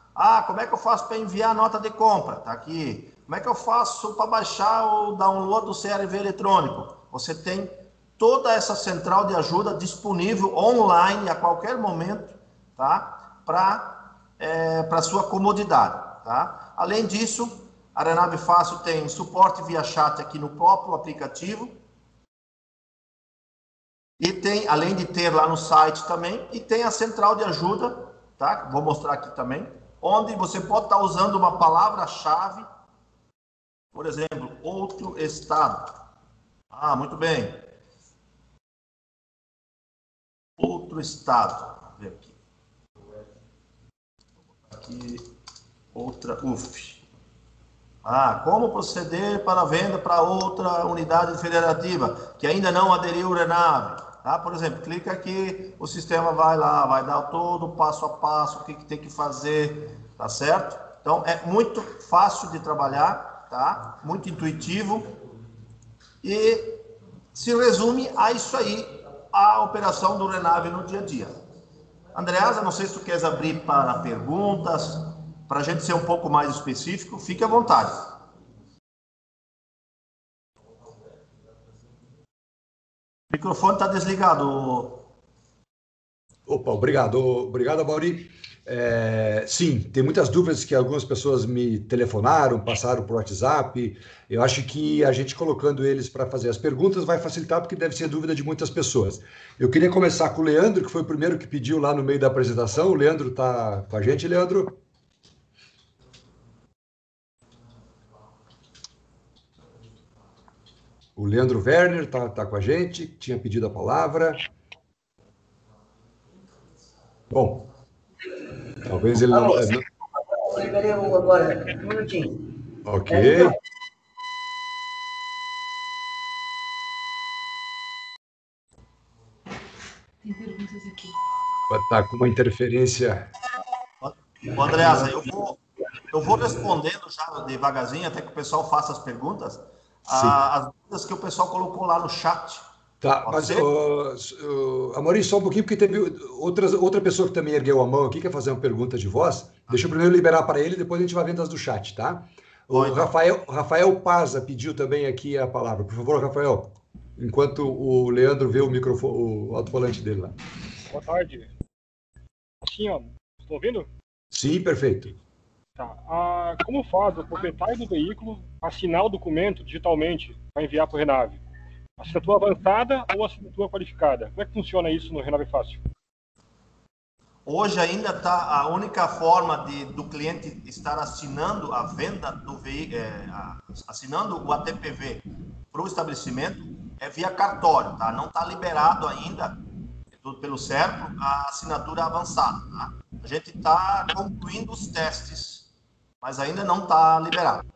[SPEAKER 5] Como é que eu faço para enviar a nota de compra? Tá aqui. Como é que eu faço para baixar o download do CRV eletrônico? Você tem toda essa central de ajuda disponível online a qualquer momento, tá? Para sua comodidade, tá? Além disso, a Renave Fácil tem suporte via chat aqui no próprio aplicativo. E tem, além de ter lá no site também, e tem a central de ajuda, tá? Vou mostrar aqui também, onde você pode estar usando uma palavra-chave, por exemplo, outro estado. Muito bem. Outro estado. Vou ver aqui. Outra UF. Como proceder para a venda para outra unidade federativa que ainda não aderiu ao Renave? Por exemplo, clica aqui, o sistema vai lá, vai dar todo o passo a passo, o que tem que fazer, tá certo? Então, é muito fácil de trabalhar, tá? Muito intuitivo e se resume a isso aí, a operação do Renave no dia a dia. Andreasa, não sei se tu queres abrir para perguntas, para a gente ser um pouco mais específico, fique à vontade. O microfone está desligado.
[SPEAKER 1] Opa, obrigado, Amaury. Sim, tem muitas dúvidas que algumas pessoas me telefonaram, passaram por WhatsApp. Eu acho que a gente colocando eles para fazer as perguntas vai facilitar, porque deve ser dúvida de muitas pessoas. Eu queria começar com o Leandro, que foi o primeiro que pediu lá no meio da apresentação. O Leandro está com a gente, Leandro? O Leandro Werner está com a gente, tinha pedido a palavra. Bom, talvez ele não...
[SPEAKER 6] Cadê o agora? Um minutinho.
[SPEAKER 1] Ok.
[SPEAKER 6] Tem perguntas aqui.
[SPEAKER 1] Está com uma interferência.
[SPEAKER 5] Andreasa, eu vou respondendo já devagarzinho, até que o pessoal faça as perguntas. As dúvidas que o pessoal colocou lá no chat.
[SPEAKER 1] Tá, mas, Amaury, só um pouquinho, porque teve outra pessoa que também ergueu a mão aqui, quer fazer uma pergunta de voz. Deixa eu primeiro liberar para ele, depois a gente vai vendo as do chat, tá? O Rafael Paza pediu também aqui a palavra. Por favor, Rafael, enquanto o Leandro vê o microfone, o alto-falante dele lá.
[SPEAKER 7] Boa tarde. Sim, ó. Estou ouvindo?
[SPEAKER 1] Sim, perfeito.
[SPEAKER 7] Tá. Como faz o proprietário do veículo assinar o documento digitalmente para enviar para o Renave? Assinatura avançada ou assinatura qualificada? Como é que funciona isso no Renave Fácil?
[SPEAKER 5] Hoje ainda está a única forma do cliente estar assinando a venda do veículo, assinando o ATPV para o estabelecimento é via cartório, tá? Não está liberado ainda pelo SERPRO a assinatura avançada, tá? A gente está concluindo os testes, mas ainda não está liberado.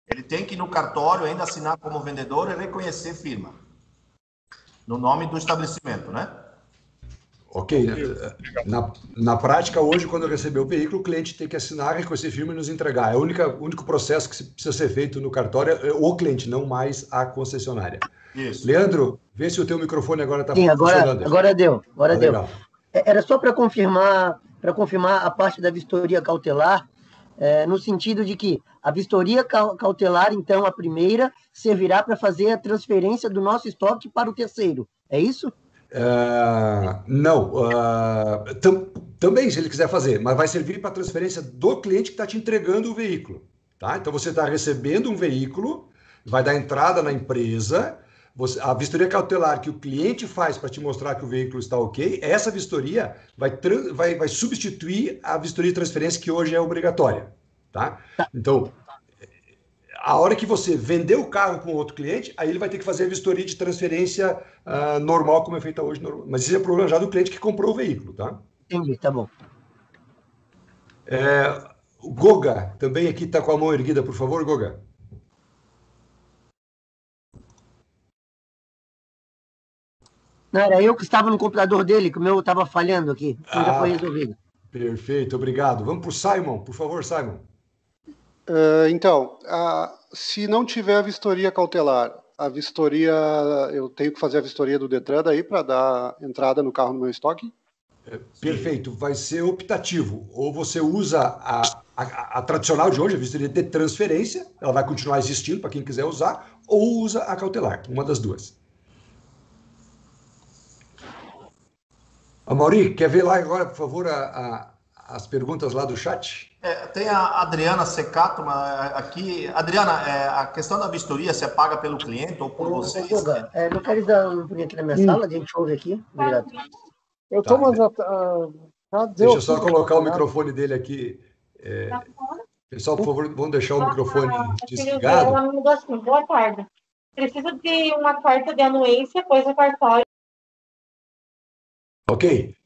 [SPEAKER 5] Ele tem que ir no cartório ainda assinar como vendedor e reconhecer firma no nome do estabelecimento, né?
[SPEAKER 1] Ok. Na prática, hoje, quando eu receber o veículo, o cliente tem que assinar, reconhecer firma e nos entregar. É o único processo que precisa ser feito no cartório, é o cliente, não mais a concessionária.
[SPEAKER 5] Isso.
[SPEAKER 1] Leandro, vê se o teu microfone agora está funcionando.
[SPEAKER 6] Agora deu. Deu.
[SPEAKER 1] Legal.
[SPEAKER 6] Era só para confirmar a parte da vistoria cautelar, no sentido de que a vistoria cautelar, então, a primeira, servirá para fazer a transferência do nosso estoque para o terceiro. É isso?
[SPEAKER 1] Não. Também, se ele quiser fazer, mas vai servir para a transferência do cliente que está te entregando o veículo. Tá? Então, você está recebendo um veículo, vai dar entrada na empresa, a vistoria cautelar que o cliente faz para te mostrar que o veículo está ok, essa vistoria vai substituir a vistoria de transferência que hoje é obrigatória. Tá? Então, a hora que você vender o carro para um outro cliente, aí ele vai ter que fazer a vistoria de transferência normal, como é feita hoje. Mas isso é problema já do cliente que comprou o veículo. Tá?
[SPEAKER 6] Entendi, tá bom.
[SPEAKER 1] O Goga também aqui está com a mão erguida, por favor, Goga.
[SPEAKER 6] Não, era eu que estava no computador dele, que o meu estava falhando aqui. Então já foi resolvido.
[SPEAKER 1] Perfeito, obrigado. Vamos para o Simon, por favor, Simon.
[SPEAKER 8] Então, se não tiver a vistoria cautelar, eu tenho que fazer a vistoria do Detran daí para dar entrada no carro no meu estoque?
[SPEAKER 1] Perfeito, vai ser optativo. Ou você usa a tradicional de hoje, a vistoria de transferência, ela vai continuar existindo para quem quiser usar, ou usa a cautelar, uma das duas. Mauri, quer ver lá agora, por favor, as perguntas lá do chat?
[SPEAKER 5] Tem a Adriana Secato aqui. Adriana, a questão da vistoria, se é paga pelo cliente ou por vocês?
[SPEAKER 6] Guga, localizar um pouquinho aqui na minha sala, a gente ouve aqui. Obrigado.
[SPEAKER 7] Eu tô, mas
[SPEAKER 1] deixa eu só colocar o microfone dele aqui. Pessoal, por favor, vamos deixar o microfone desligado.
[SPEAKER 9] Ela me mandou assim: boa tarde. Preciso de uma carta de anuência, pois o cartório.
[SPEAKER 1] Ok.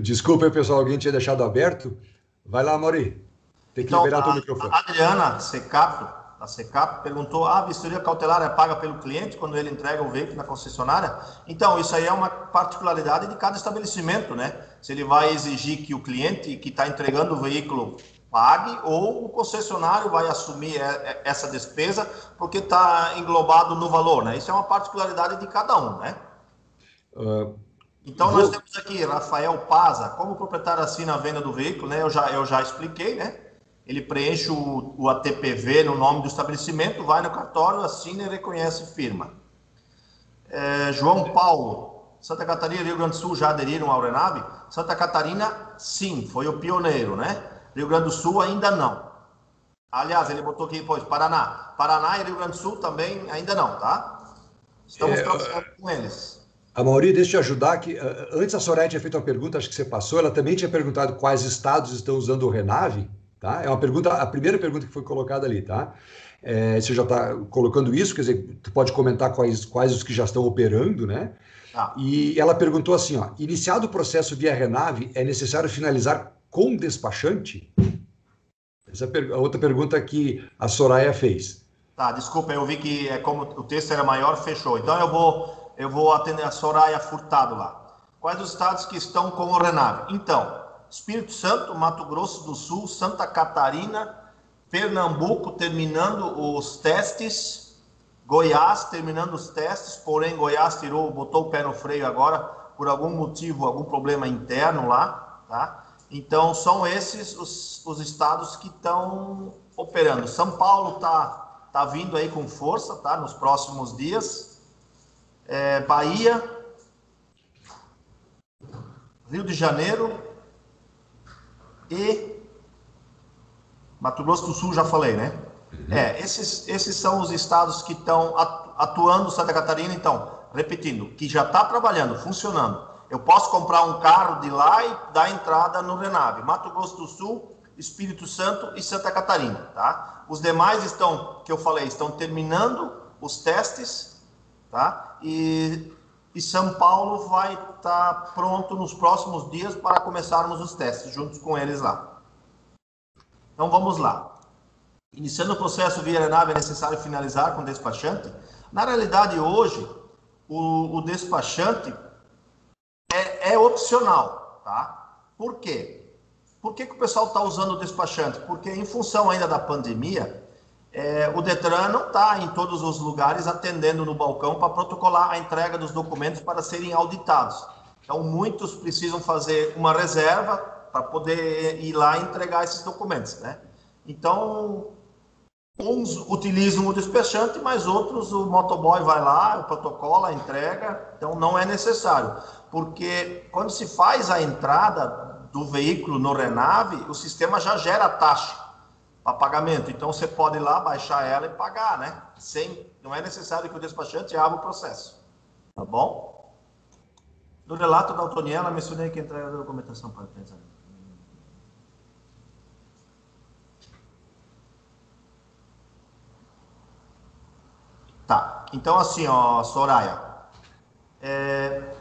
[SPEAKER 1] Desculpa, pessoal, alguém tinha deixado aberto. Vai lá, Mauri. Tem que liberar teu microfone.
[SPEAKER 5] A Adriana Secato, perguntou: a vistoria cautelar é paga pelo cliente quando ele entrega o veículo na concessionária? Então, isso aí é uma particularidade de cada estabelecimento, né? Se ele vai exigir que o cliente que está entregando o veículo pague, ou o concessionário vai assumir essa despesa porque está englobado no valor, né? Isso é uma particularidade de cada um, né? Então, nós temos aqui Rafael Paza, como o proprietário assina a venda do veículo, né? Eu já expliquei, né? Ele preenche o ATPV no nome do estabelecimento, vai no cartório, assina e reconhece firma. João Paulo, Santa Catarina e Rio Grande do Sul já aderiram ao Renave? Santa Catarina, sim, foi o pioneiro, né? Rio Grande do Sul ainda não. Aliás, ele botou aqui depois, Paraná e Rio Grande do Sul também ainda não, tá? Estamos trabalhando com eles.
[SPEAKER 1] A Mauri, deixa eu te ajudar, que antes a Soraya tinha feito uma pergunta, acho que você passou, ela também tinha perguntado quais estados estão usando o Renave, tá? É uma pergunta, a primeira pergunta que foi colocada ali, tá? Você já está colocando isso, quer dizer, tu pode comentar quais os que já estão operando, né? E ela perguntou assim, ó, iniciado o processo via Renave, é necessário finalizar com despachante? Essa é a outra pergunta que a Soraya fez.
[SPEAKER 5] Tá, desculpa, eu vi que como o texto era maior, fechou. Então eu vou atender a Soraya Furtado lá. Quais os estados que estão com o Renave? Então, Espírito Santo, Mato Grosso do Sul, Santa Catarina, Pernambuco terminando os testes, Goiás terminando os testes, porém Goiás botou o pé no freio agora, por algum motivo, algum problema interno lá, tá? Então, são esses os estados que estão operando. São Paulo tá vindo aí com força, tá? Nos próximos dias. Bahia, Rio de Janeiro e Mato Grosso do Sul, já falei, né? Esses são os estados que estão atuando. Santa Catarina, então, repetindo, que já está trabalhando, funcionando. Eu posso comprar um carro de lá e dar entrada no Renave. Mato Grosso do Sul, Espírito Santo e Santa Catarina, tá? Os demais estão terminando os testes, tá? E e São Paulo vai estar pronto nos próximos dias para começarmos os testes, juntos com eles lá. Então, vamos lá. Iniciando o processo via aeronave, é necessário finalizar com o despachante? Na realidade, hoje, o despachante é opcional, tá? Por quê? Por que o pessoal está usando o despachante? Porque, em função ainda da pandemia, o Detran não está em todos os lugares atendendo no balcão para protocolar a entrega dos documentos para serem auditados. Então, muitos precisam fazer uma reserva para poder ir lá e entregar esses documentos, né? Então, uns utilizam o despachante, mas outros, o motoboy vai lá, o protocola, entrega. Então, não é necessário. Porque quando se faz a entrada do veículo no Renave, o sistema já gera a taxa para pagamento. Então, você pode ir lá, baixar ela e pagar, né? Não é necessário que o despachante abra o processo. Tá bom? No relato da Antoniela, mencionei que a entrega da documentação para pensar. Tá. Então, assim, ó, Soraya.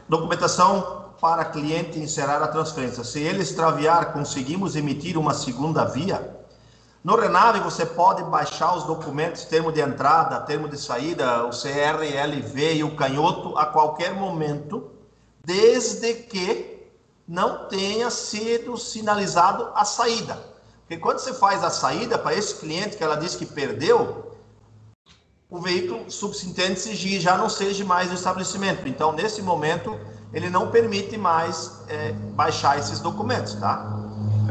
[SPEAKER 5] Documentação para cliente encerrar a transferência. Se ele extraviar, conseguimos emitir uma segunda via? No Renave, você pode baixar os documentos, termo de entrada, termo de saída, o CR, LV e o canhoto a qualquer momento, desde que não tenha sido sinalizado a saída. Porque quando você faz a saída para esse cliente que ela disse que perdeu, o veículo subsistente já não seja mais o estabelecimento. Então, nesse momento, ele não permite mais baixar esses documentos, tá?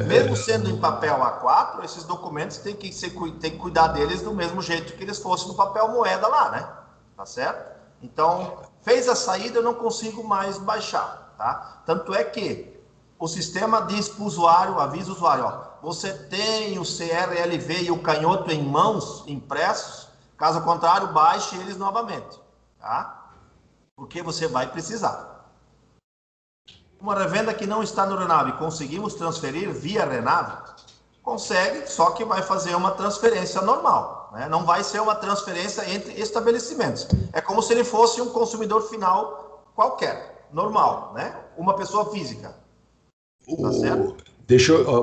[SPEAKER 5] Mesmo sendo em papel A4, esses documentos tem que cuidar deles do mesmo jeito que eles fossem no papel moeda lá, né? Tá certo? Então, fez a saída, eu não consigo mais baixar, tá? Tanto é que o sistema diz para o usuário, avisa o usuário, ó, você tem o CRLV e o canhoto em mãos, impressos, caso contrário, baixe eles novamente, tá? Porque você vai precisar. Uma revenda que não está no Renave, conseguimos transferir via Renave? Consegue, só que vai fazer uma transferência normal, né? Não vai ser uma transferência entre estabelecimentos. É como se ele fosse um consumidor final qualquer, normal, né? Uma pessoa física. Tá certo?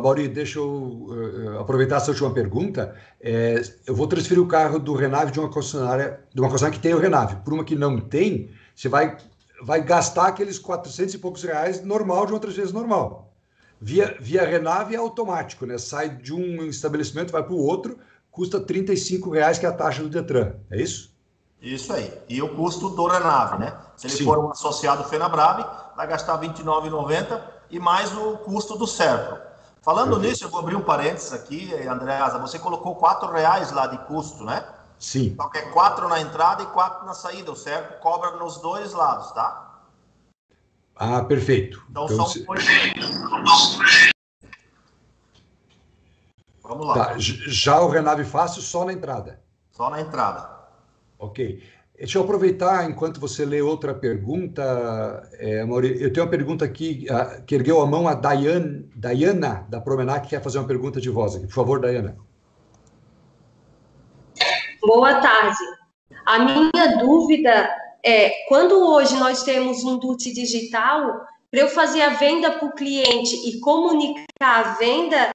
[SPEAKER 1] Mauri, deixa eu aproveitar essa última pergunta. Eu vou transferir o carro do Renave de uma concessionária que tem o Renave. Por uma que não tem, você vai gastar aqueles 400 e poucos reais normal de uma transferência normal. Via Renave é automático, né? Sai de um estabelecimento, vai para o outro, custa R$35, que é a taxa do Detran. É isso?
[SPEAKER 5] Isso aí. E o custo do Renave, né? Se ele for um associado Fenabrave, vai gastar R$29,90 e mais o custo do Serpro. Falando nisso, eu vou abrir um parênteses aqui, Andreasa. Você colocou R$4 lá de custo, né?
[SPEAKER 1] Sim.
[SPEAKER 5] Então, é 4 na entrada e 4 na saída. O Serpro cobra nos dois lados, tá?
[SPEAKER 1] Ah, perfeito.
[SPEAKER 5] Então são 8. Vamos lá.
[SPEAKER 1] Tá. Já o Renave Fácil só na entrada.
[SPEAKER 5] Só na entrada.
[SPEAKER 1] Ok. Deixa eu aproveitar, enquanto você lê outra pergunta, Mauri, eu tenho uma pergunta aqui, que ergueu a mão a Dayana, da Promenac, que quer fazer uma pergunta de voz aqui. Por favor, Dayana.
[SPEAKER 10] Boa tarde. A minha dúvida é, quando hoje nós temos um DUT digital, para eu fazer a venda para o cliente e comunicar a venda,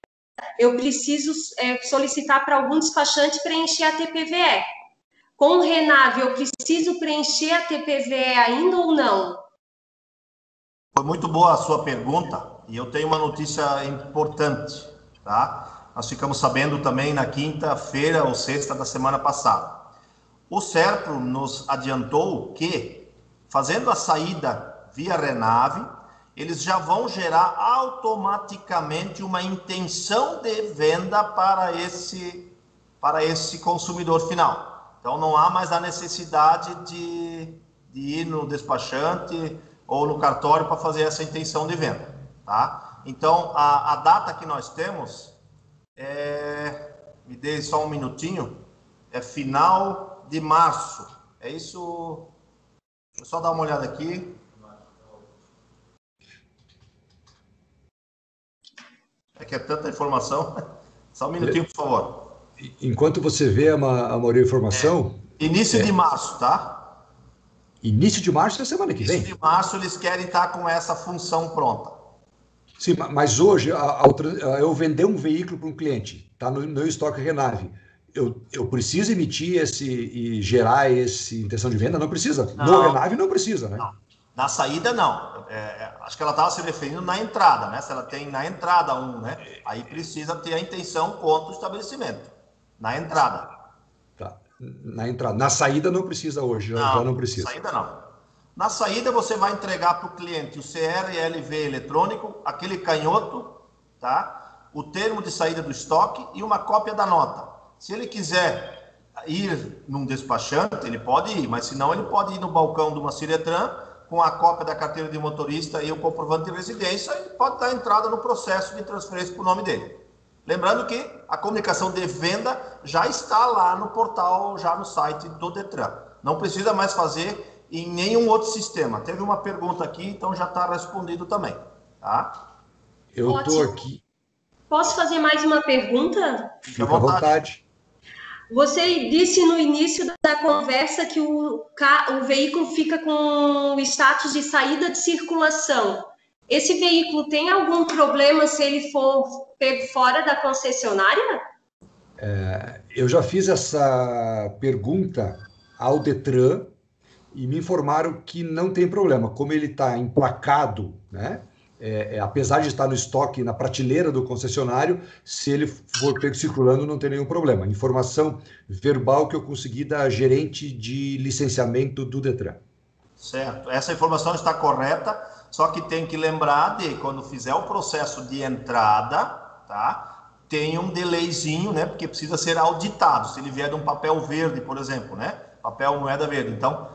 [SPEAKER 10] eu preciso solicitar para algum despachante preencher a TPVE. Com o Renave, eu preciso preencher a TPVE ainda ou não?
[SPEAKER 5] Foi muito boa a sua pergunta e eu tenho uma notícia importante, tá? Nós ficamos sabendo também na quinta-feira ou sexta da semana passada. O Serpro nos adiantou que, fazendo a saída via Renave, eles já vão gerar automaticamente uma intenção de venda para esse consumidor final. Então, não há mais a necessidade de ir no despachante ou no cartório para fazer essa intenção de venda, tá? Então, a data que nós temos me dê só um minutinho, é final de março. É isso? Deixa eu só dar uma olhada aqui. É que é tanta informação. Só um minutinho, por favor.
[SPEAKER 1] Enquanto você vê a maior informação...
[SPEAKER 5] Início de março, tá?
[SPEAKER 1] Início de março é semana que vem.
[SPEAKER 5] Início de março eles querem estar com essa função pronta.
[SPEAKER 1] Sim, mas hoje, eu vender um veículo para um cliente, está no meu estoque Renave, eu preciso emitir e gerar essa intenção de venda? Não precisa.
[SPEAKER 5] Não.
[SPEAKER 1] No Renave não precisa, né?
[SPEAKER 5] Não. Na saída, não. Acho que ela estava se referindo na entrada, né? Se ela tem na entrada né? Aí precisa ter a intenção contra o estabelecimento. Na entrada.
[SPEAKER 1] Tá. Na entrada. Na saída não precisa hoje, já não precisa.
[SPEAKER 5] Na saída não. Na saída você vai entregar para o cliente o CRLV eletrônico, aquele canhoto, tá? O termo de saída do estoque e uma cópia da nota. Se ele quiser ir num despachante, ele pode ir, mas se não, ele pode ir no balcão de uma Ciretran com a cópia da carteira de motorista e o comprovante de residência e pode dar entrada no processo de transferência para o nome dele. Lembrando que a comunicação de venda já está lá no portal, já no site do Detran. Não precisa mais fazer em nenhum outro sistema. Teve uma pergunta aqui, então já está respondido também. Tá?
[SPEAKER 1] Eu estou aqui.
[SPEAKER 10] Posso fazer mais uma pergunta?
[SPEAKER 1] Fica à vontade.
[SPEAKER 10] Você disse no início da conversa que o veículo fica com o status de saída de circulação. Esse veículo tem algum problema se ele for pego fora da concessionária?
[SPEAKER 1] Eu já fiz essa pergunta ao Detran e me informaram que não tem problema. Como ele está emplacado, né? Apesar de estar no estoque, na prateleira do concessionário, se ele for pego circulando, não tem nenhum problema. Informação verbal que eu consegui da gerente de licenciamento do Detran.
[SPEAKER 5] Certo. Essa informação está correta, só que tem que lembrar de, quando fizer o processo de entrada, tá? Tem um delayzinho, né? Porque precisa ser auditado. Se ele vier de um papel verde, por exemplo, né? Papel moeda verde. Então,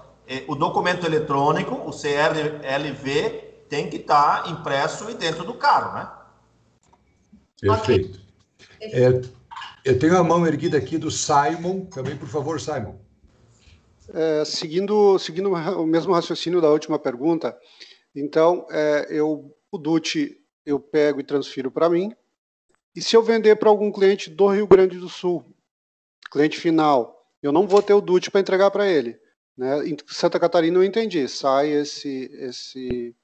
[SPEAKER 5] o documento eletrônico, o CRLV, tem que estar impresso e dentro do carro, né?
[SPEAKER 1] Perfeito. Eu tenho a mão erguida aqui do Simon, também, por favor, Simon.
[SPEAKER 8] Seguindo o mesmo raciocínio da última pergunta, então, o DUT eu pego e transfiro para mim, e se eu vender para algum cliente do Rio Grande do Sul, cliente final, eu não vou ter o DUT para entregar para ele. Né? Em Santa Catarina eu entendi, sai esse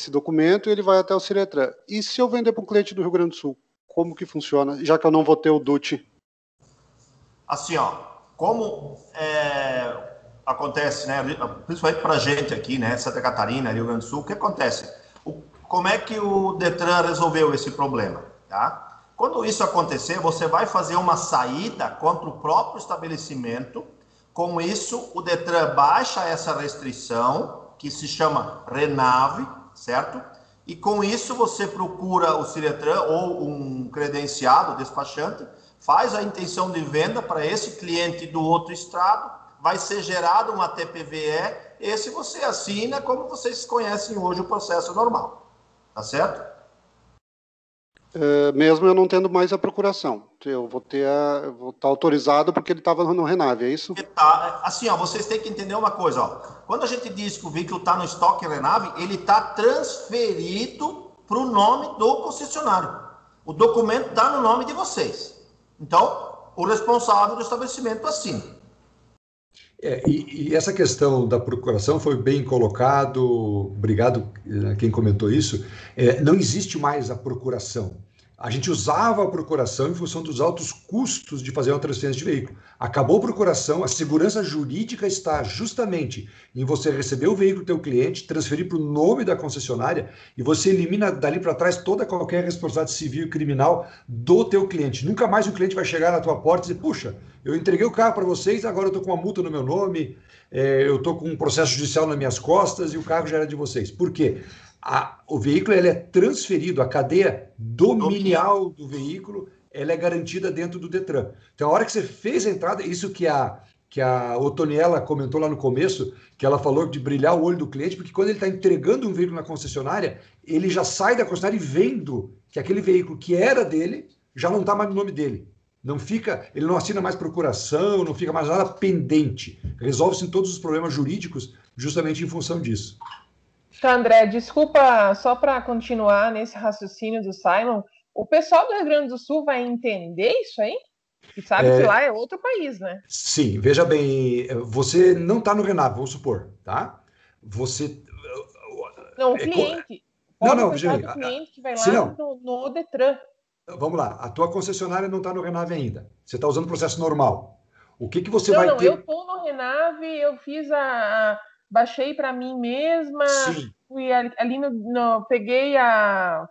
[SPEAKER 8] documento e ele vai até o Ciretran. E se eu vender para um cliente do Rio Grande do Sul, como que funciona, já que eu não vou ter o DUT? Assim,
[SPEAKER 5] como acontece, né, principalmente para a gente aqui, né, Santa Catarina, Rio Grande do Sul, o que acontece? Como é que o Detran resolveu esse problema? Tá? Quando isso acontecer, você vai fazer uma saída contra o próprio estabelecimento. Com isso, o Detran baixa essa restrição, que se chama Renave, certo? E com isso, você procura o Ciretran ou um credenciado, despachante, faz a intenção de venda para esse cliente do outro estado, vai ser gerado uma TPVE, esse você assina como vocês conhecem hoje o processo normal. Tá certo?
[SPEAKER 8] Mesmo eu não tendo mais a procuração. Eu vou estar autorizado porque ele estava no Renave, é isso?
[SPEAKER 5] Assim, vocês têm que entender uma coisa. Quando a gente diz que o veículo está no estoque Renave, ele está transferido para o nome do concessionário. O documento está no nome de vocês. Então, o responsável do estabelecimento assina.
[SPEAKER 1] E essa questão da procuração foi bem colocado, obrigado a quem comentou isso. Não existe mais a procuração. A gente usava a procuração em função dos altos custos de fazer uma transferência de veículo. Acabou a procuração, a segurança jurídica está justamente em você receber o veículo do teu cliente, transferir para o nome da concessionária e você elimina dali para trás toda qualquer responsabilidade civil e criminal do teu cliente. Nunca mais o cliente vai chegar na tua porta e dizer, puxa, eu entreguei o carro para vocês, agora eu estou com uma multa no meu nome, eu estou com um processo judicial nas minhas costas e o carro já era de vocês. Por quê? O veículo ele é transferido, a cadeia dominial do veículo ela é garantida dentro do Detran. Então, a hora que você fez a entrada, isso que a Otoniela comentou lá no começo, que ela falou de brilhar o olho do cliente, porque quando ele está entregando um veículo na concessionária, ele já sai da concessionária e vendo que aquele veículo que era dele já não está mais no nome dele. Ele não assina mais procuração, não fica mais nada pendente. Resolve-se todos os problemas jurídicos justamente em função disso.
[SPEAKER 11] André, desculpa, só para continuar nesse raciocínio do Simon, o pessoal do Rio Grande do Sul vai entender isso aí? E sabe que lá é outro país, né?
[SPEAKER 1] Sim, veja bem, você não está no Renave, vamos supor, tá? Você...
[SPEAKER 11] Não, o cliente.
[SPEAKER 1] Não,
[SPEAKER 11] Pode
[SPEAKER 1] gente,
[SPEAKER 11] o cliente que vai
[SPEAKER 1] se
[SPEAKER 11] lá
[SPEAKER 1] não,
[SPEAKER 11] no Detran.
[SPEAKER 1] vamos lá, a tua concessionária não está no Renave ainda. Você está usando o processo normal. O que você vai ter...
[SPEAKER 11] Eu estou no Renave, eu fiz baixei para mim mesma,
[SPEAKER 1] Sim.
[SPEAKER 11] fui ali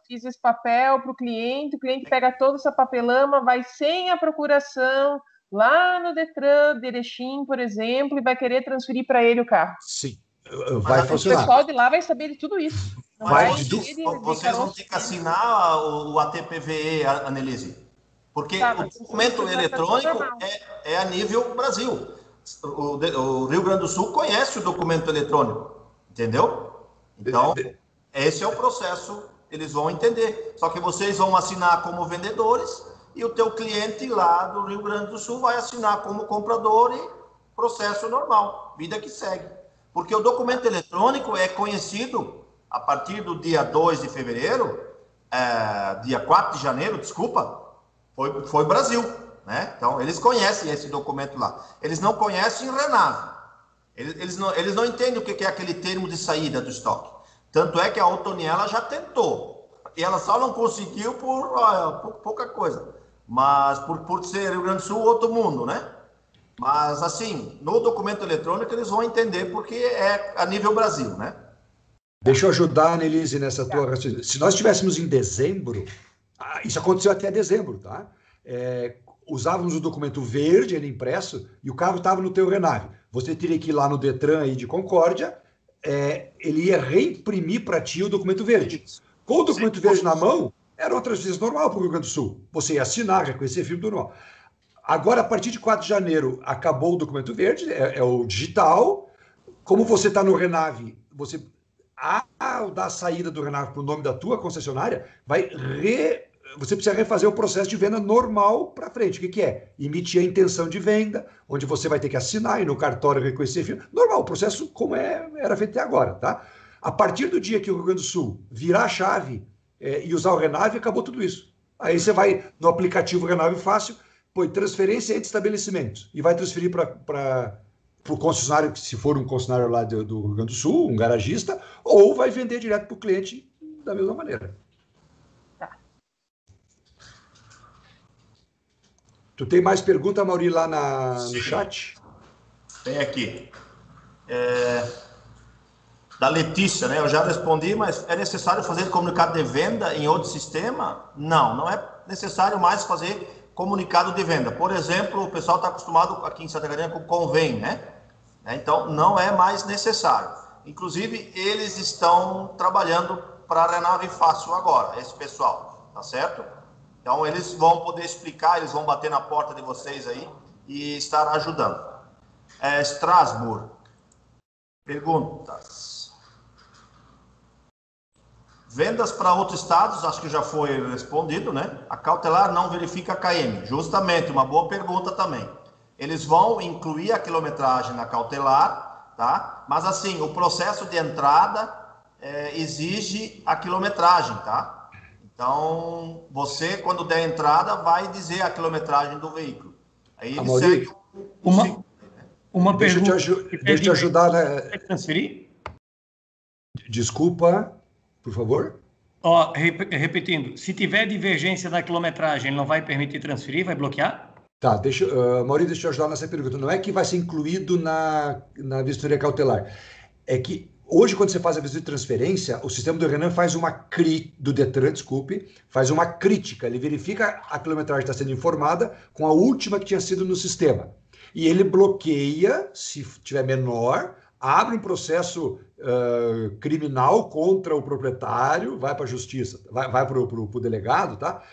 [SPEAKER 11] fiz esse papel para o cliente pega toda essa papelama, vai sem a procuração lá no Detran de Erechim, por exemplo, e vai querer transferir para ele o carro.
[SPEAKER 1] Sim, vai funcionar.
[SPEAKER 11] O pessoal de lá vai saber de tudo isso.
[SPEAKER 5] Vocês vão ter que assinar o ATPVE, Annelise, porque o documento eletrônico é a nível Brasil. O Rio Grande do Sul conhece o documento eletrônico, entendeu? Então, esse é o processo, eles vão entender. Só que vocês vão assinar como vendedores e o teu cliente lá do Rio Grande do Sul vai assinar como comprador e processo normal, vida que segue. Porque o documento eletrônico é conhecido a partir do dia 2 de fevereiro, dia 4 de janeiro, desculpa, foi Brasil, né? Então, eles conhecem esse documento lá. Eles não conhecem Renave. Eles não entendem o que é aquele termo de saída do estoque. Tanto é que a Otoniela já tentou. E ela só não conseguiu por pouca coisa. Mas por ser Rio Grande do Sul, outro mundo, né? Mas, assim, no documento eletrônico eles vão entender porque é a nível Brasil, né?
[SPEAKER 1] Deixa eu ajudar, Annelise, nessa tua raciocínio. Se nós estivéssemos em dezembro, isso aconteceu até dezembro, tá? Usávamos o documento verde, ele impresso, e o carro estava no teu Renave. Você teria que ir lá no Detran aí de Concórdia, ele ia reimprimir para ti o documento verde. Com o documento verde na mão, era uma transferência normal para o Rio Grande do Sul. Você ia assinar, reconhecer firme do normal. Agora, a partir de 4 de janeiro, acabou o documento verde, é o digital. Como você está no Renave, você, ao dar a saída do Renave para o nome da tua concessionária, você precisa refazer o processo de venda normal para frente. O que é? Emitir a intenção de venda, onde você vai ter que assinar e no cartório reconhecer firme. Normal, o processo como era feito até agora, tá? A partir do dia que o Rio Grande do Sul virar a chave e usar o Renave, acabou tudo isso. Aí você vai no aplicativo Renave Fácil, põe transferência entre estabelecimentos e vai transferir para o concessionário, se for um concessionário lá do Rio Grande do Sul, um garagista, ou vai vender direto para o cliente da mesma maneira. Tu tem mais pergunta, Mauri, lá no chat?
[SPEAKER 5] Tem aqui. Da Letícia, né? Eu já respondi, mas é necessário fazer comunicado de venda em outro sistema? Não, não é necessário mais fazer comunicado de venda. Por exemplo, o pessoal está acostumado aqui em Santa Catarina com Convém, né? Então, não é mais necessário. Inclusive, eles estão trabalhando para a Renave Fácil agora, esse pessoal, tá certo? Então, eles vão poder explicar, eles vão bater na porta de vocês aí e estar ajudando. Strasbourg. Perguntas. Vendas para outros estados, acho que já foi respondido, né? A cautelar não verifica a KM. Justamente, uma boa pergunta também. Eles vão incluir a quilometragem na cautelar, tá? Mas, assim, o processo de entrada exige a quilometragem, tá? Então, você, quando der entrada, vai dizer a quilometragem do veículo. Aí ele segue
[SPEAKER 12] uma pergunta.
[SPEAKER 1] Deixa eu te ajudar, né?
[SPEAKER 12] Transferir?
[SPEAKER 1] Desculpa, por favor.
[SPEAKER 12] Repetindo, se tiver divergência da quilometragem, ele não vai permitir transferir, vai bloquear?
[SPEAKER 1] Tá, Maurício, deixa eu ajudar nessa pergunta. Não é que vai ser incluído na vistoria cautelar. É que hoje, quando você faz a visita de transferência, o sistema do Renan faz do Detran, faz uma crítica. Ele verifica a quilometragem que está sendo informada com a última que tinha sido no sistema. E ele bloqueia, se tiver menor, abre um processo criminal contra o proprietário, vai para a justiça, vai para o delegado, tá?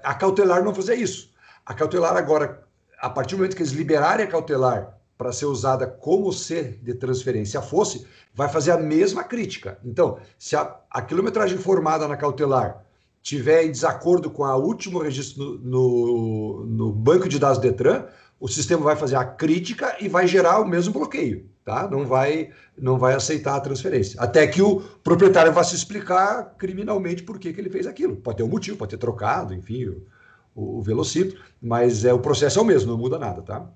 [SPEAKER 1] A cautelar não fazia isso. A cautelar agora, a partir do momento que eles liberarem a cautelar para ser usada como ser de transferência fosse, vai fazer a mesma crítica. Então, se a quilometragem informada na cautelar tiver em desacordo com o último registro no banco de dados Detran, o sistema vai fazer a crítica e vai gerar o mesmo bloqueio, tá? Não vai aceitar a transferência. Até que o proprietário vá se explicar criminalmente por que ele fez aquilo. Pode ter um motivo, pode ter trocado, enfim, o velocímetro, mas o processo é o mesmo, não muda nada, tá?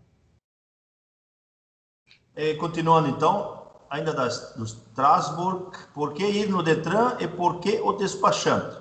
[SPEAKER 5] Continuando, então, ainda do Strasbourg, por que ir no Detran e por que o despachante?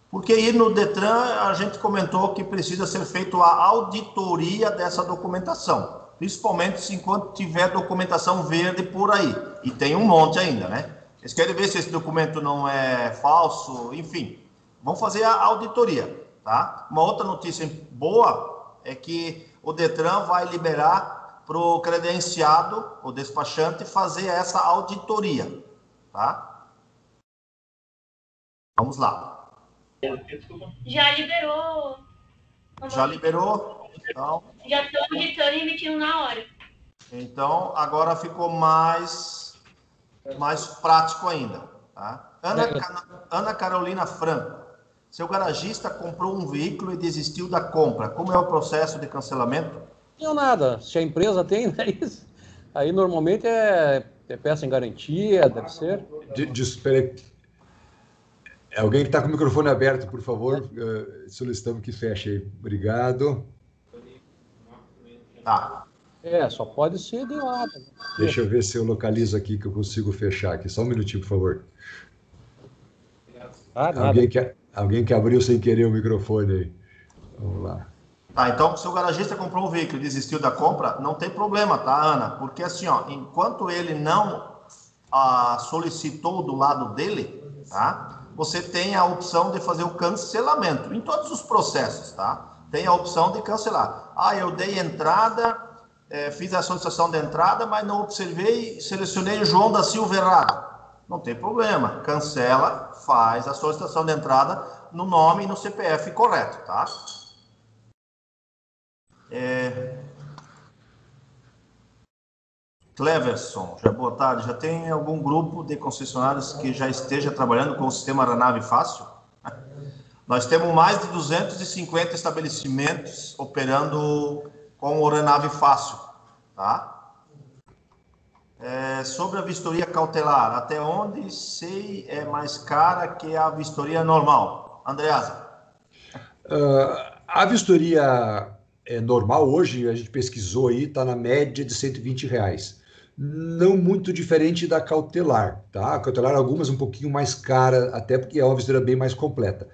[SPEAKER 5] Porque ir no Detran, a gente comentou que precisa ser feita a auditoria dessa documentação, principalmente se enquanto tiver documentação verde por aí, e tem um monte ainda, né? Eles querem ver se esse documento não é falso, enfim, vão fazer a auditoria, tá? Uma outra notícia boa é que o Detran vai liberar para o credenciado, o despachante, fazer essa auditoria, tá? Vamos lá.
[SPEAKER 4] Já liberou.
[SPEAKER 5] Já liberou? Então,
[SPEAKER 4] já estou auditando e emitindo na hora.
[SPEAKER 5] Então, agora ficou mais prático ainda. Tá? Ana Carolina Franco. Seu garagista comprou um veículo e desistiu da compra. Como é o processo de cancelamento?
[SPEAKER 13] Não, nada. Se a empresa tem, é isso. Aí normalmente é peça em garantia, deve ser.
[SPEAKER 1] Espera aí. Alguém que está com o microfone aberto, por favor, solicitamos que feche aí. Obrigado.
[SPEAKER 5] Tá.
[SPEAKER 13] Só pode ser de lado.
[SPEAKER 1] Deixa eu ver se eu localizo aqui que eu consigo fechar aqui. Só um minutinho, por favor. Alguém que abriu sem querer o microfone aí. Vamos lá.
[SPEAKER 5] Tá, então, se o garagista comprou um veículo e desistiu da compra, não tem problema, tá, Ana? Porque assim, ó, enquanto ele não solicitou do lado dele, tá? Você tem a opção de fazer o cancelamento em todos os processos, tá? Tem a opção de cancelar. Eu dei entrada, fiz a solicitação de entrada, mas não observei, selecionei o João da Silva errado. Não tem problema, cancela, faz a solicitação de entrada no nome e no CPF correto, tá? Cleverson, boa tarde. Já tem algum grupo de concessionários que já esteja trabalhando com o sistema Aeronave Fácil? Nós temos mais de 250 estabelecimentos operando com o Aeronave Fácil, tá? Sobre a vistoria cautelar, até onde sei é mais cara que a vistoria normal? Andreasa.
[SPEAKER 1] A vistoria normal hoje, a gente pesquisou aí, está na média de R$120. Não muito diferente da cautelar, tá? A cautelar, algumas um pouquinho mais cara, até porque é uma vistoria bem mais completa.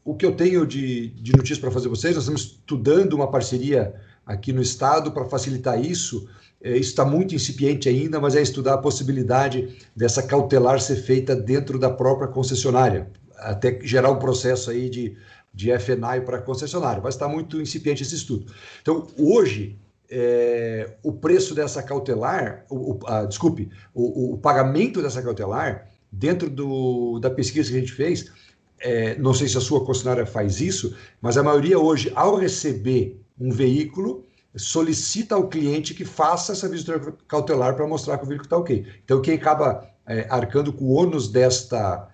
[SPEAKER 1] O que eu tenho de notícia para fazer vocês, nós estamos estudando uma parceria aqui no estado para facilitar isso. Isso está muito incipiente ainda, mas é estudar a possibilidade dessa cautelar ser feita dentro da própria concessionária, até gerar um processo aí de F&I para a concessionária, mas está muito incipiente esse estudo. Então, hoje, o preço dessa cautelar, o pagamento dessa cautelar, dentro da pesquisa que a gente fez, não sei se a sua concessionária faz isso, mas a maioria hoje, ao receber um veículo, solicita ao cliente que faça essa vistoria cautelar para mostrar que o veículo está ok. Então, quem acaba arcando com o ônus desta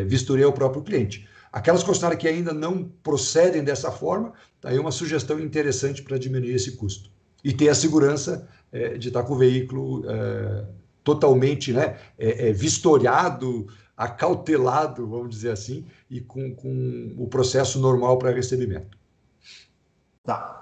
[SPEAKER 1] vistoria é o próprio cliente. Aquelas concessionárias que ainda não procedem dessa forma, tá aí uma sugestão interessante para diminuir esse custo. E ter a segurança de estar com o veículo totalmente vistoriado, acautelado, vamos dizer assim, e com o processo normal para recebimento.
[SPEAKER 5] Tá.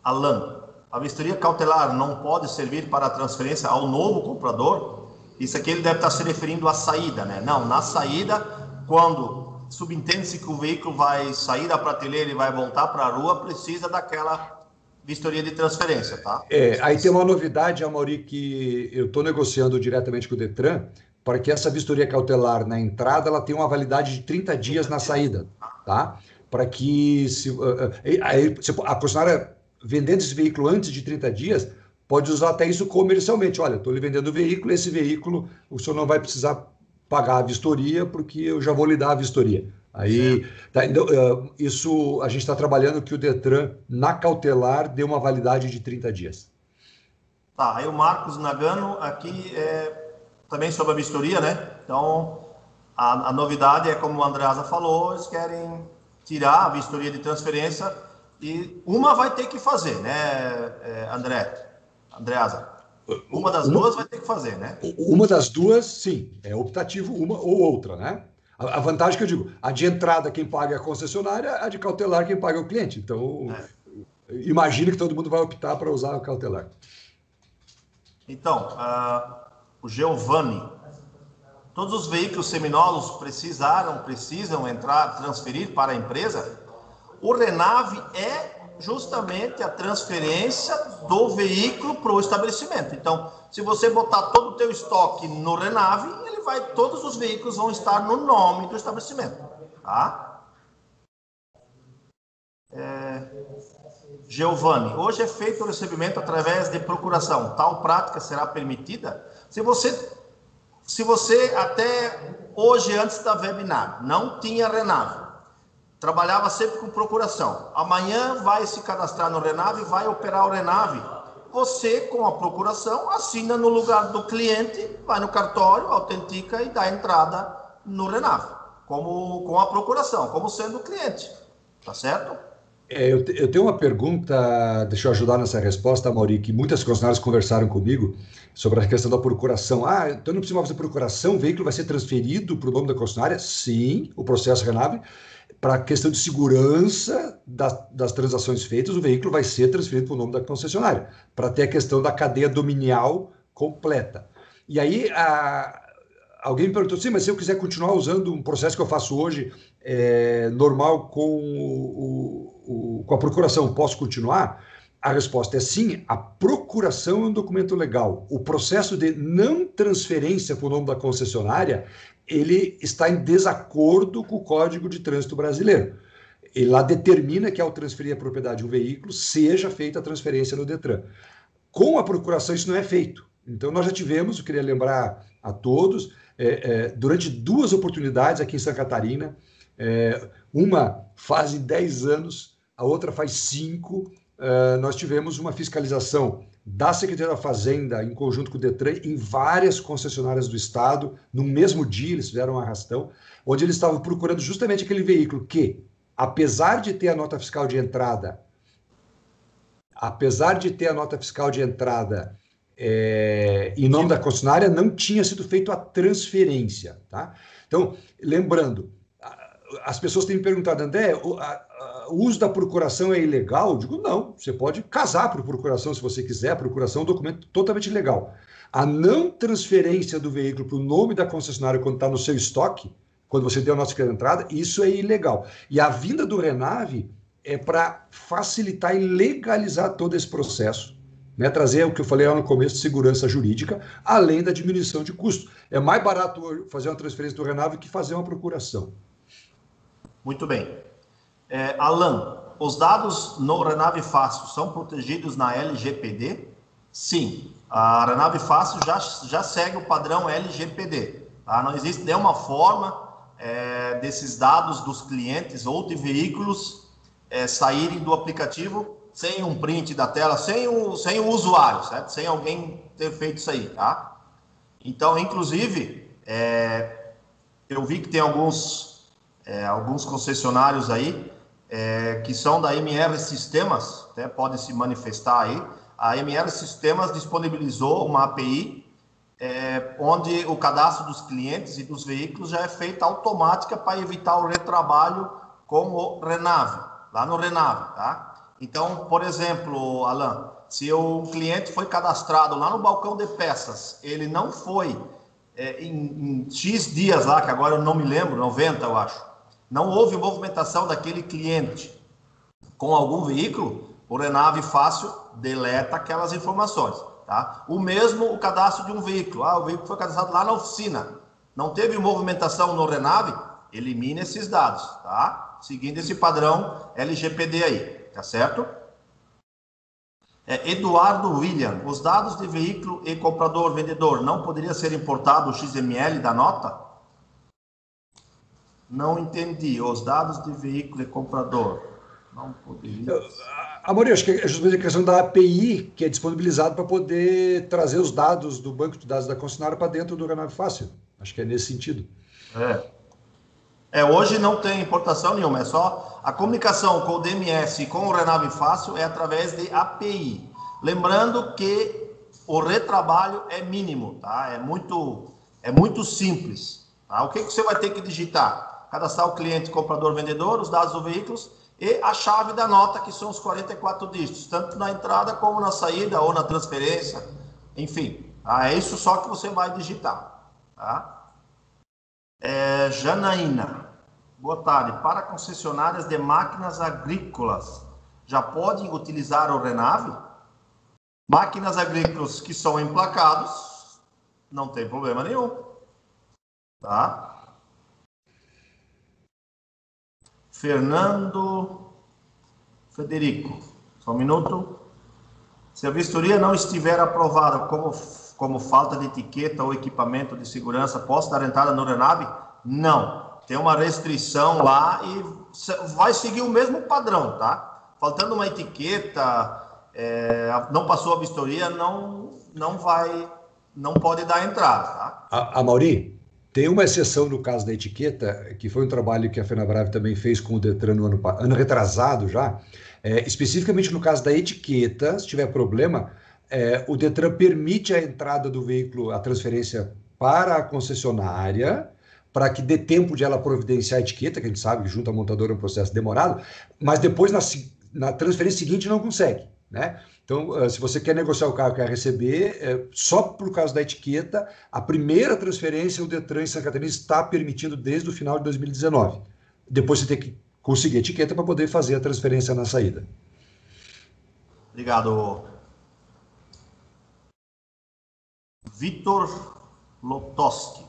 [SPEAKER 5] Alan, a vistoria cautelar não pode servir para a transferência ao novo comprador? Isso aqui ele deve estar se referindo à saída, né? Não, na saída, quando subentende-se que o veículo vai sair da prateleira e vai voltar para a rua, precisa daquela vistoria de transferência, tá?
[SPEAKER 1] Aí tem uma novidade, Amaury, que eu estou negociando diretamente com o Detran, para que essa vistoria cautelar na entrada, ela tenha uma validade de 30 dias na saída, tá? Para que a concessionária vendendo esse veículo antes de 30 dias, pode usar até isso comercialmente. Olha, estou lhe vendendo o veículo, esse veículo o senhor não vai precisar pagar a vistoria, porque eu já vou lhe dar a vistoria. Aí, isso a gente está trabalhando que o Detran, na cautelar, dê uma validade de 30 dias.
[SPEAKER 5] Tá, aí o Marcos Nagano, aqui também sobre a vistoria, né? Então, a novidade é, como o Andreasa falou, eles querem tirar a vistoria de transferência e uma vai ter que fazer, né, Andreasa? Uma das duas vai ter que fazer, né?
[SPEAKER 1] Uma das duas, sim. É optativo uma ou outra, né? A vantagem que eu digo, a de entrada quem paga é a concessionária, a de cautelar quem paga é o cliente. Então, imagino que todo mundo vai optar para usar o cautelar.
[SPEAKER 5] Então, o Giovanni, todos os veículos seminovos precisam entrar, transferir para a empresa? O Renave é justamente a transferência do veículo para o estabelecimento. Então, se você botar todo o teu estoque no Renave, todos os veículos vão estar no nome do estabelecimento, tá? Giovanni, hoje é feito o recebimento através de procuração. Tal prática será permitida? Se você até hoje, antes da webinar, não tinha Renave, trabalhava sempre com procuração. Amanhã vai se cadastrar no Renave, vai operar o Renave. Você, com a procuração, assina no lugar do cliente, vai no cartório, autentica e dá entrada no Renave, com a procuração, como sendo cliente. Tá certo?
[SPEAKER 1] Eu tenho uma pergunta, deixa eu ajudar nessa resposta, Mauri, que muitas concessionárias conversaram comigo sobre a questão da procuração. Então não precisa fazer procuração, o veículo vai ser transferido para o nome da concessionária? Sim, o processo Renave. Para a questão de segurança das transações feitas, o veículo vai ser transferido para o nome da concessionária, para ter a questão da cadeia dominial completa. E aí, alguém me perguntou, sim, mas se eu quiser continuar usando um processo que eu faço hoje, normal com a procuração, posso continuar? A resposta é sim, a procuração é um documento legal. O processo de não transferência para o nome da concessionária, ele está em desacordo com o Código de Trânsito Brasileiro. Ele lá determina que ao transferir a propriedade de um veículo, seja feita a transferência no Detran. Com a procuração, isso não é feito. Então, nós já tivemos, eu queria lembrar a todos, durante 2 oportunidades aqui em Santa Catarina, uma faz 10 anos, a outra faz 5, nós tivemos uma fiscalização da Secretaria da Fazenda, em conjunto com o Detran, em várias concessionárias do Estado, no mesmo dia eles fizeram um arrastão, onde eles estavam procurando justamente aquele veículo que, apesar de ter a nota fiscal de entrada, em nome da concessionária, não tinha sido feita a transferência. Tá? Então, lembrando, as pessoas têm me perguntado, André, o uso da procuração é ilegal? Eu digo, não, você pode casar por procuração se você quiser, a procuração é um documento totalmente legal. A não transferência do veículo para o nome da concessionária quando está no seu estoque, quando você deu a nota de entrada, isso é ilegal. E a vinda do Renave é para facilitar e legalizar todo esse processo, né? Trazer o que eu falei lá no começo de segurança jurídica, além da diminuição de custo. É mais barato fazer uma transferência do Renave que fazer uma procuração.
[SPEAKER 5] Muito bem. Alan, os dados no Renave Fácil são protegidos na LGPD? Sim, a Renave Fácil já segue o padrão LGPD. Tá? Não existe nenhuma forma desses dados dos clientes ou de veículos saírem do aplicativo sem um print da tela, sem o usuário, certo? Sem alguém ter feito isso aí. Tá? Então, inclusive, eu vi que tem alguns concessionários aí que são da MR Sistemas, até podem se manifestar aí. A MR Sistemas disponibilizou uma API onde o cadastro dos clientes e dos veículos já é feito automática para evitar o retrabalho com o Renave, lá no Renave, tá? Então, por exemplo, Alan, se o cliente foi cadastrado lá no balcão de peças, ele não foi em X dias lá, que agora eu não me lembro, 90 eu acho, não houve movimentação daquele cliente com algum veículo, o Renave Fácil deleta aquelas informações. Tá? O mesmo o cadastro de um veículo. O veículo foi cadastrado lá na oficina. Não teve movimentação no Renave, elimina esses dados. Tá? Seguindo esse padrão LGPD aí. Tá certo? Eduardo William, os dados de veículo e comprador-vendedor não poderia ser importado o XML da nota? Não entendi. Os dados de veículo e comprador. Não poderia.
[SPEAKER 1] Amor, acho que é justamente a questão da API que é disponibilizada para poder trazer os dados do banco de dados da concessionária para dentro do Renave Fácil. Acho que é nesse sentido.
[SPEAKER 5] Hoje não tem importação nenhuma. É só a comunicação com o DMS e com o Renave Fácil é através de API. Lembrando que o retrabalho é mínimo, tá? É muito simples. Tá? O que você vai ter que digitar? Cadastrar o cliente, comprador, vendedor, os dados do veículo e a chave da nota, que são os 44 dígitos, tanto na entrada como na saída ou na transferência, enfim. Tá? É isso só que você vai digitar. Tá? Janaína, boa tarde. Para concessionárias de máquinas agrícolas, já podem utilizar o Renave? Máquinas agrícolas que são emplacados, não tem problema nenhum. Tá? Federico, só um minuto. Se a vistoria não estiver aprovada como falta de etiqueta ou equipamento de segurança, posso dar entrada no Renave? Não. Tem uma restrição lá e vai seguir o mesmo padrão, tá? Faltando uma etiqueta, não passou a vistoria, não pode dar entrada, tá?
[SPEAKER 1] Amaury, tem uma exceção no caso da etiqueta, que foi um trabalho que a FenaBrave também fez com o Detran no ano retrasado já. Especificamente no caso da etiqueta, se tiver problema, o Detran permite a entrada do veículo, a transferência para a concessionária, para que dê tempo de ela providenciar a etiqueta, que a gente sabe que junto à montadora é um processo demorado, mas depois na transferência seguinte não consegue, né? Então, se você quer negociar o carro, quer receber, só por causa da etiqueta, a primeira transferência o Detran em Santa Catarina está permitindo desde o final de 2019. Depois você tem que conseguir a etiqueta para poder fazer a transferência na saída.
[SPEAKER 5] Obrigado. Vitor Lotoski.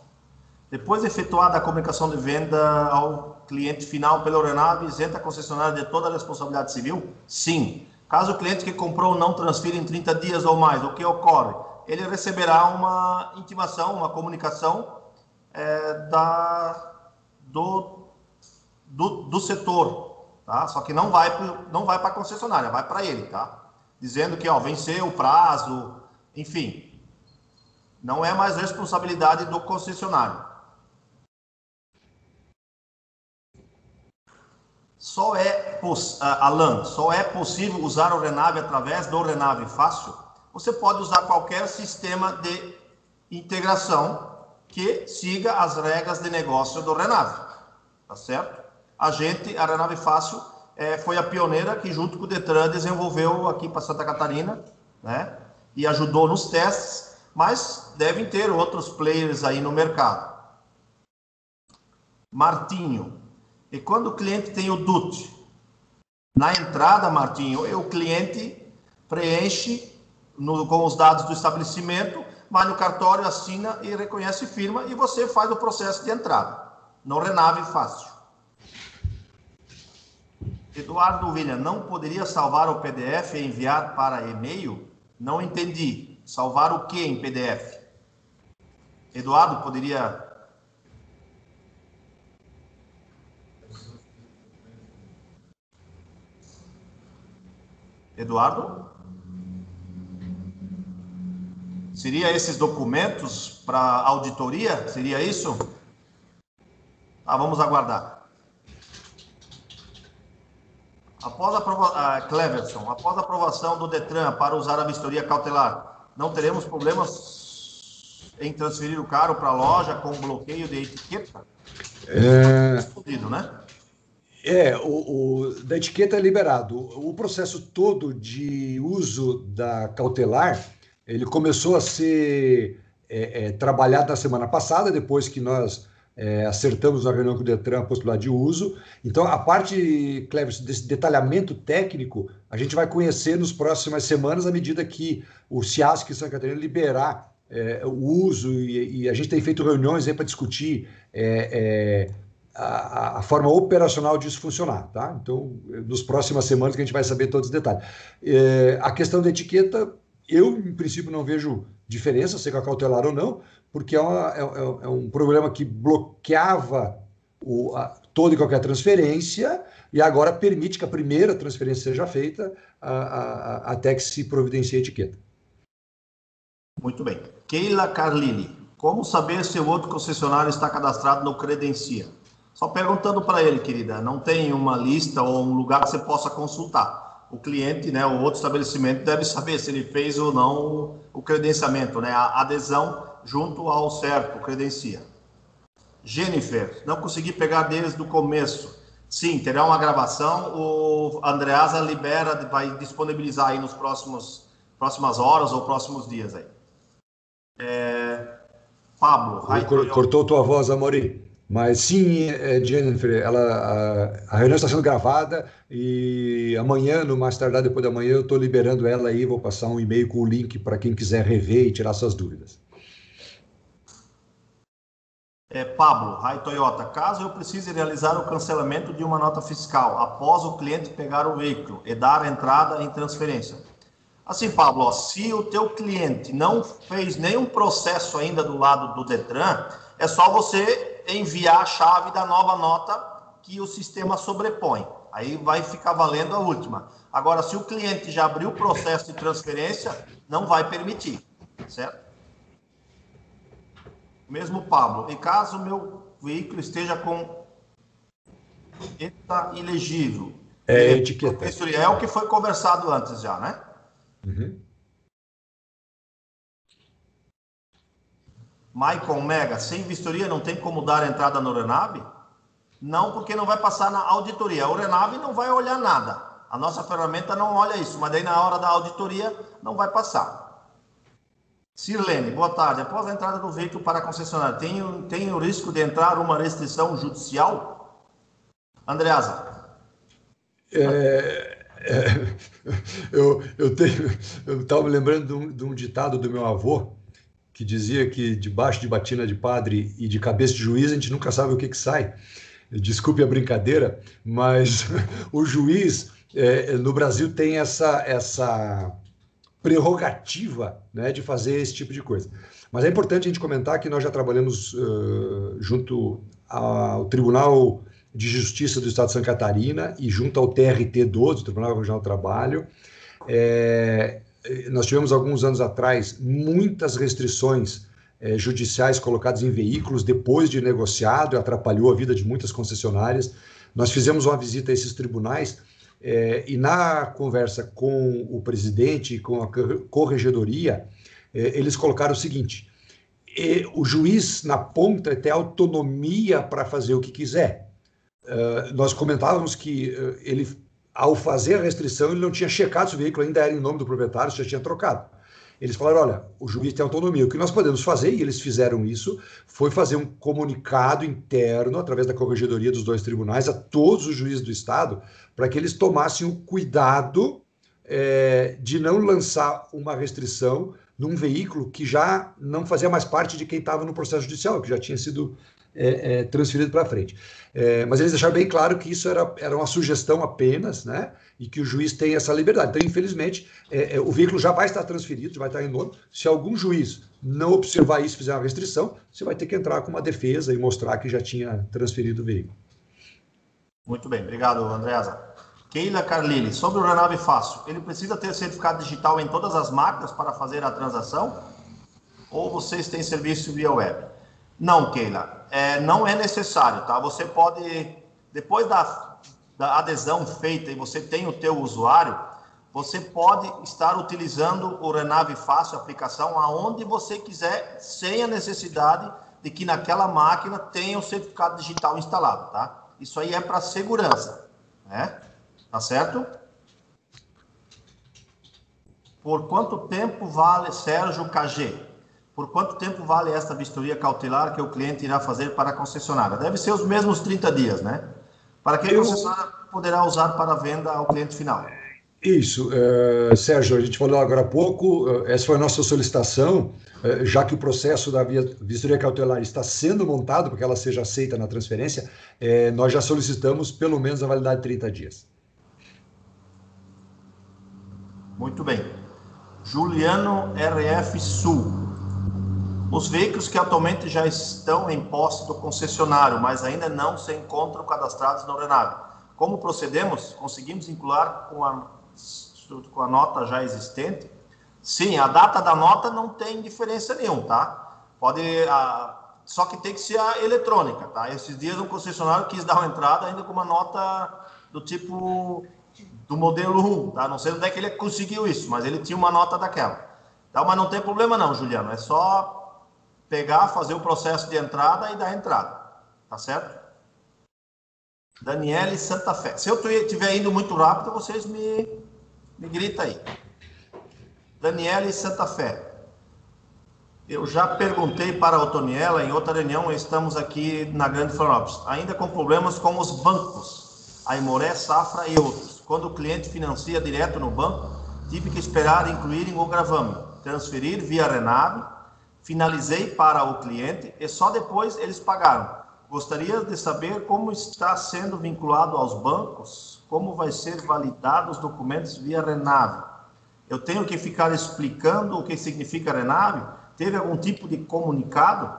[SPEAKER 5] Depois de efetuada a comunicação de venda ao cliente final pelo Renave, isenta a concessionária de toda a responsabilidade civil? Sim. Caso o cliente que comprou não transfira em 30 dias ou mais, o que ocorre? Ele receberá uma intimação, uma comunicação do setor, tá? Só que não vai para a concessionária, vai para ele, tá? Dizendo que venceu o prazo, enfim, não é mais responsabilidade do concessionário. Alan, só é possível usar o Renave através do Renave Fácil? Você pode usar qualquer sistema de integração que siga as regras de negócio do Renave, tá certo? A Renave Fácil foi a pioneira que junto com o Detran desenvolveu aqui para Santa Catarina, né? E ajudou nos testes, mas devem ter outros players aí no mercado. Martinho. E quando o cliente tem o DUT, na entrada, Martinho, o cliente preenche com os dados do estabelecimento, vai no cartório, assina e reconhece firma, e você faz o processo de entrada. No Renave Fácil. Eduardo William, não poderia salvar o PDF e enviar para e-mail? Não entendi. Salvar o que em PDF? Eduardo, poderia... Eduardo? Seria esses documentos para auditoria? Seria isso? Vamos aguardar. Cleverson, após a aprovação do Detran para usar a vistoria cautelar, não teremos problemas em transferir o carro para a loja com bloqueio de etiqueta? Respondido, né?
[SPEAKER 1] Da etiqueta é liberado. O processo todo de uso da cautelar, ele começou a ser trabalhado na semana passada, depois que nós acertamos na reunião com o Detran a possibilidade de uso. Então, a parte, Cleber, desse detalhamento técnico, a gente vai conhecer nas próximas semanas, à medida que o CIASC em Santa Catarina liberar o uso, e a gente tem feito reuniões para discutir a forma operacional disso funcionar, tá? Então, nas próximas semanas que a gente vai saber todos os detalhes. A questão da etiqueta, eu, em princípio, não vejo diferença, se é cautelar ou não, porque é um programa que bloqueava toda e qualquer transferência e agora permite que a primeira transferência seja feita até que se providencie a etiqueta.
[SPEAKER 5] Muito bem. Keila Carlini, como saber se o outro concessionário está cadastrado no Credencia? Só perguntando para ele, querida, não tem uma lista ou um lugar que você possa consultar. O cliente, né, o outro estabelecimento deve saber se ele fez ou não o credenciamento, né, a adesão junto ao certo, Credencia. Jennifer, não consegui pegar desde o começo. Sim, terá uma gravação. O Andreasa libera, vai disponibilizar aí nos próximas horas ou próximos dias aí. Pablo.
[SPEAKER 1] Cortou tua voz, Amorim. Mas sim, Jennifer, a reunião está sendo gravada e amanhã, no mais tardar depois da manhã, eu estou liberando ela aí, vou passar um e-mail com o link para quem quiser rever e tirar suas dúvidas.
[SPEAKER 5] Pablo, Rai Toyota, caso eu precise realizar o cancelamento de uma nota fiscal após o cliente pegar o veículo e dar entrada em transferência. Assim, Pablo, se o teu cliente não fez nenhum processo ainda do lado do Detran, é só você enviar a chave da nova nota que o sistema sobrepõe. Aí vai ficar valendo a última. Agora, se o cliente já abriu o processo de transferência, não vai permitir, certo? Mesmo Pablo, em caso o meu veículo esteja com etiqueta ilegível.
[SPEAKER 1] Etiqueta.
[SPEAKER 5] É o que foi conversado antes já, né?
[SPEAKER 1] Uhum.
[SPEAKER 5] Maicon Mega, sem vistoria não tem como dar entrada no Renave? Não, porque não vai passar na auditoria. O Renave não vai olhar nada. A nossa ferramenta não olha isso, mas daí na hora da auditoria não vai passar. Sirlene, boa tarde. Após a entrada do veículo para a concessionária, tem o risco de entrar uma restrição judicial? Andreasa.
[SPEAKER 1] Eu estava me lembrando de um ditado do meu avô, que dizia que debaixo de batina de padre e de cabeça de juiz a gente nunca sabe o que sai. Desculpe a brincadeira, mas o juiz no Brasil tem essa prerrogativa, né, de fazer esse tipo de coisa. Mas é importante a gente comentar que nós já trabalhamos junto ao Tribunal de Justiça do Estado de Santa Catarina e junto ao TRT-12, o Tribunal Regional do Trabalho. Nós tivemos, alguns anos atrás, muitas restrições judiciais colocadas em veículos depois de negociado, atrapalhou a vida de muitas concessionárias. Nós fizemos uma visita a esses tribunais e na conversa com o presidente e com a corregedoria, eles colocaram o seguinte: o juiz, na ponta, tem autonomia para fazer o que quiser. Nós comentávamos que ele, ao fazer a restrição, ele não tinha checado se o veículo ainda era em nome do proprietário, se já tinha trocado. Eles falaram, olha, o juiz tem autonomia. O que nós podemos fazer, e eles fizeram isso, foi fazer um comunicado interno, através da corregedoria dos dois tribunais, a todos os juízes do Estado, para que eles tomassem o cuidado de não lançar uma restrição num veículo que já não fazia mais parte de quem estava no processo judicial, que já tinha sido transferido para frente. Mas eles deixaram bem claro que isso era uma sugestão apenas, né? E que o juiz tem essa liberdade. Então, infelizmente, o veículo já vai estar transferido, já vai estar em nome. Se algum juiz não observar isso e fizer uma restrição, você vai ter que entrar com uma defesa e mostrar que já tinha transferido o veículo.
[SPEAKER 5] Muito bem, obrigado, Andreasa. Keila Carlini, sobre o Renave Fácil, ele precisa ter certificado digital em todas as máquinas para fazer a transação? Ou vocês têm serviço via web? Não, Keila, não é necessário, tá? Você pode, depois da adesão feita e você tem o teu usuário, você pode estar utilizando o Renave Fácil, aplicação, aonde você quiser, sem a necessidade de que naquela máquina tenha o certificado digital instalado, tá? Isso aí é para segurança, né? Tá certo? Por quanto tempo vale, Sérgio KG? Por quanto tempo vale esta vistoria cautelar que o cliente irá fazer para a concessionária? Deve ser os mesmos 30 dias, né? Para que a concessionária poderá usar para venda ao cliente final?
[SPEAKER 1] Isso, Sérgio, a gente falou agora há pouco, essa foi a nossa solicitação, já que o processo da vistoria cautelar está sendo montado, para que ela seja aceita na transferência, nós já solicitamos pelo menos a validade de 30 dias.
[SPEAKER 5] Muito bem. Juliano RF Sul. Os veículos que atualmente já estão em posse do concessionário, mas ainda não se encontram cadastrados no Renave. Como procedemos? Conseguimos vincular com a nota já existente? Sim, a data da nota não tem diferença nenhuma, tá? Só que tem que ser a eletrônica, tá? Esses dias um concessionário quis dar uma entrada ainda com uma nota do tipo do modelo 1, tá? Não sei onde é que ele conseguiu isso, mas ele tinha uma nota daquela. Tá? Mas não tem problema não, Juliano, é só pegar, fazer o processo de entrada e dar entrada. tá certo? Daniele Santa Fé. Se eu estiver indo muito rápido, vocês me gritam aí. Daniele Santa Fé. Eu já perguntei para a Otoniela, em outra reunião, estamos aqui na Grande Florianópolis, ainda com problemas com os bancos, Aimoré, Safra e outros. Quando o cliente financia direto no banco, tive que esperar incluírem o gravame, transferir via Renave, finalizei para o cliente e só depois eles pagaram. Gostaria de saber como está sendo vinculado aos bancos, como vai ser validado os documentos via Renave. Eu tenho que ficar explicando o que significa Renave? Teve algum tipo de comunicado?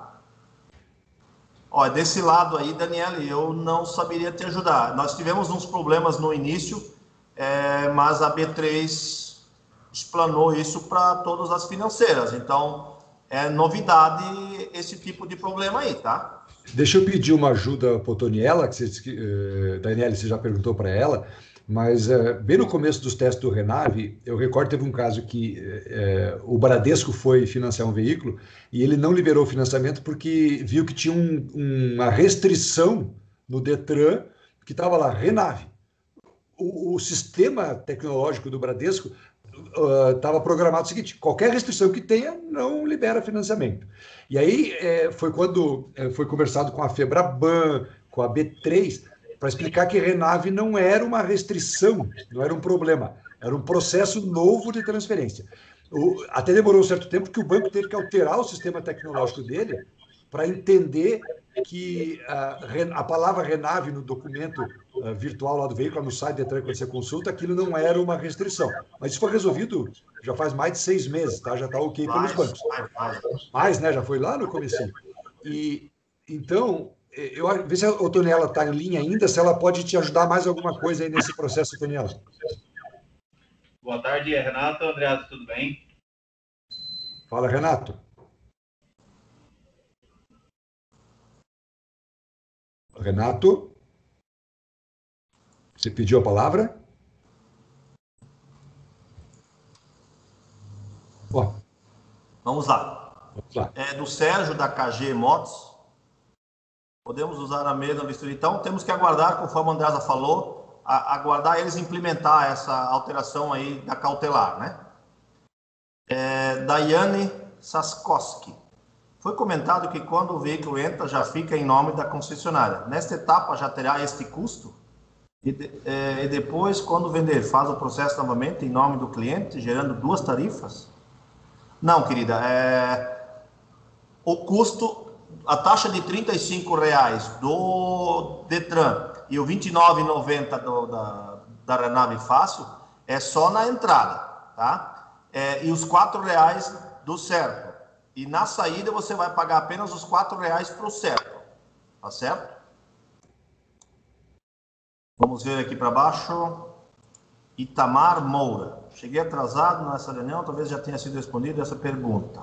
[SPEAKER 5] Ó, desse lado aí, Daniela, eu não saberia te ajudar. Nós tivemos uns problemas no início, mas a B3 explanou isso para todas as financeiras. Então, é novidade esse tipo de problema aí, tá?
[SPEAKER 1] Deixa eu pedir uma ajuda para a Toniela, Daniela, você já perguntou para ela, mas bem no começo dos testes do Renave, eu recordo que teve um caso que o Bradesco foi financiar um veículo e ele não liberou o financiamento porque viu que tinha uma restrição no Detran que estava lá, Renave. O sistema tecnológico do Bradesco estava programado o seguinte: qualquer restrição que tenha, não libera financiamento. E aí foi quando foi conversado com a Febraban, com a B3, para explicar que Renave não era uma restrição, não era um problema, era um processo novo de transferência. Até demorou um certo tempo que o banco teve que alterar o sistema tecnológico dele para entender que a palavra Renave no documento virtual lá do veículo, no site Detran, quando você consulta, aquilo não era uma restrição. Mas isso foi resolvido já faz mais de 6 meses, tá? Já está ok pelos bancos. Mais, né? Já foi lá no comecinho. E, então, vê se a Otoniela está em linha ainda, se ela pode te ajudar mais alguma coisa aí nesse processo, Otoniela.
[SPEAKER 14] Boa tarde, Renato. Andreas, tudo bem?
[SPEAKER 1] Fala, Renato. Renato? Você pediu a palavra?
[SPEAKER 5] Vamos lá. É do Sérgio, da KG Motos. Podemos usar a mesma vistoria. Então, temos que aguardar, conforme a Andresa falou, aguardar eles implementar essa alteração aí da cautelar, né? Daiane Saskoski. Foi comentado que quando o veículo entra, já fica em nome da concessionária. Nesta etapa, já terá este custo? E depois, quando vender, faz o processo novamente em nome do cliente, gerando 2 tarifas? Não, querida. O custo, a taxa de R$ 35,00 do Detran e o R$ 29,90 da Renave Fácil é só na entrada, tá? E os R$ 4,00 do certo. E na saída você vai pagar apenas os R$ 4,00 para o certo, tá certo? Vamos ver aqui para baixo. Itamar Moura. Cheguei atrasado nessa reunião, talvez já tenha sido respondida essa pergunta.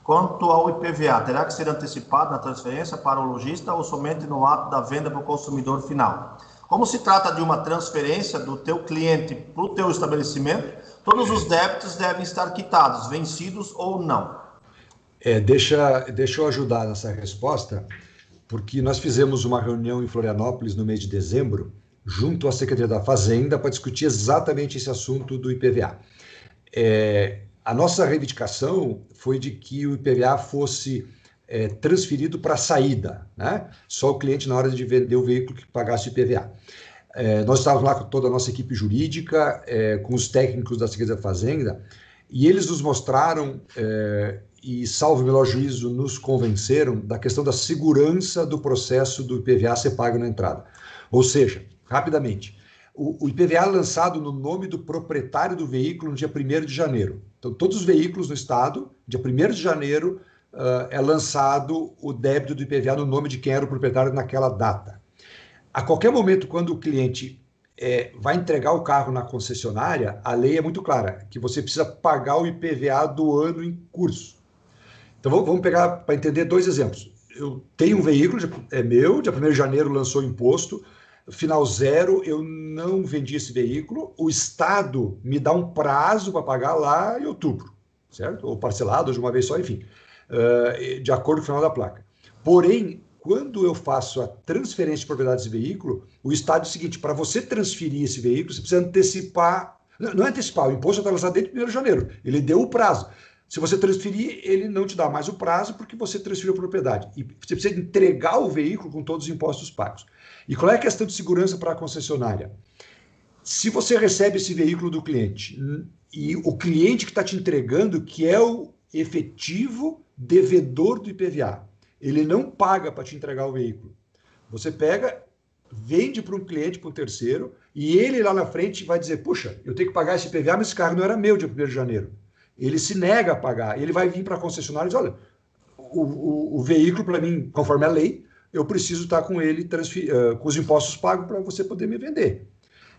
[SPEAKER 5] Quanto ao IPVA, terá que ser antecipado na transferência para o lojista ou somente no ato da venda para o consumidor final? Como se trata de uma transferência do teu cliente para o teu estabelecimento, todos os débitos devem estar quitados, vencidos ou não.
[SPEAKER 1] Deixa eu ajudar nessa resposta, porque nós fizemos uma reunião em Florianópolis no mês de dezembro, junto à Secretaria da Fazenda, para discutir exatamente esse assunto do IPVA. A nossa reivindicação foi de que o IPVA fosse transferido para a saída, né? Só o cliente, na hora de vender o veículo, que pagasse o IPVA. Nós estávamos lá com toda a nossa equipe jurídica, com os técnicos da Secretaria da Fazenda, e eles nos mostraram, e salvo o melhor juízo, nos convenceram da questão da segurança do processo do IPVA ser pago na entrada. Ou seja, rapidamente, o IPVA é lançado no nome do proprietário do veículo no dia 1º de janeiro. Então, todos os veículos no estado, dia 1º de janeiro, é lançado o débito do IPVA no nome de quem era o proprietário naquela data. A qualquer momento, quando o cliente vai entregar o carro na concessionária, a lei é muito clara, que você precisa pagar o IPVA do ano em curso. Então, vamos pegar para entender 2 exemplos. Eu tenho um veículo, é meu, dia 1º de janeiro lançou o imposto, final 0, eu não vendi esse veículo, o Estado me dá um prazo para pagar lá em outubro, certo? Ou parcelado de uma vez só, enfim, de acordo com o final da placa. Porém, quando eu faço a transferência de propriedade desse veículo, o estado é o seguinte: para você transferir esse veículo, você precisa antecipar. Não é antecipar, o imposto está lançado desde 1º de janeiro. Ele deu o prazo. Se você transferir, ele não te dá mais o prazo porque você transferiu a propriedade. E você precisa entregar o veículo com todos os impostos pagos. E qual é a questão de segurança para a concessionária? Se você recebe esse veículo do cliente e o cliente que está te entregando, que é o efetivo devedor do IPVA, ele não paga para te entregar o veículo. Você pega, vende para um cliente, para um terceiro, e ele lá na frente vai dizer: puxa, eu tenho que pagar esse IPVA, mas esse carro não era meu dia 1º de janeiro. Ele se nega a pagar. Ele vai vir para a concessionária e diz: olha, o veículo, para mim, conforme a lei, eu preciso estar com ele, com os impostos pagos para você poder me vender.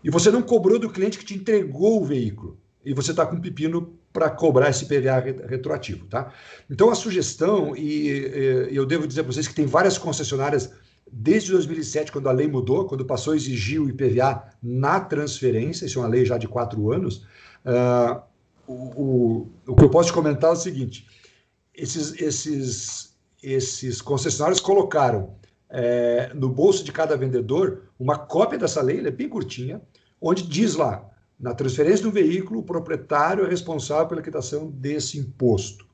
[SPEAKER 1] E você não cobrou do cliente que te entregou o veículo. E você está com um pepino para cobrar esse IPVA retroativo, tá? Então, a sugestão, e eu devo dizer para vocês que tem várias concessionárias, desde 2007, quando a lei mudou, quando passou a exigir o IPVA na transferência, isso é uma lei já de 4 anos, o que eu posso te comentar é o seguinte: esses concessionários colocaram no bolso de cada vendedor uma cópia dessa lei, ela é bem curtinha, onde diz lá: na transferência do veículo, o proprietário é responsável pela quitação desse imposto.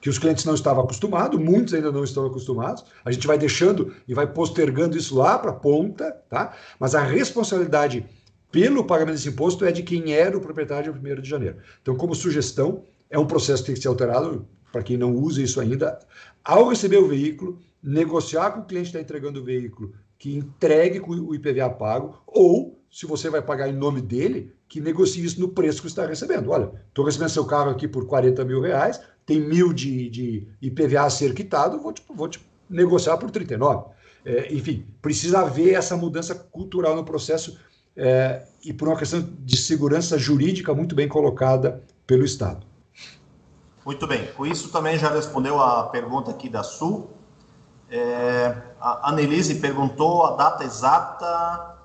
[SPEAKER 1] Que os clientes não estavam acostumados, muitos ainda não estão acostumados, a gente vai deixando e vai postergando isso lá para a ponta, tá? Mas a responsabilidade pelo pagamento desse imposto é de quem era o proprietário no 1º de janeiro. Então, como sugestão, é um processo que tem que ser alterado, para quem não usa isso ainda, ao receber o veículo, negociar com o cliente que está entregando o veículo, que entregue com o IPVA pago, ou, se você vai pagar em nome dele, que negocie isso no preço que você está recebendo. Olha, estou recebendo seu carro aqui por R$40 mil, tem 1.000 de IPVA a ser quitado, vou te negociar por 39. Enfim, precisa haver essa mudança cultural no processo, e por uma questão de segurança jurídica muito bem colocada pelo Estado.
[SPEAKER 5] Muito bem. Com isso também já respondeu a pergunta aqui da Sul. A Annelise perguntou a data exata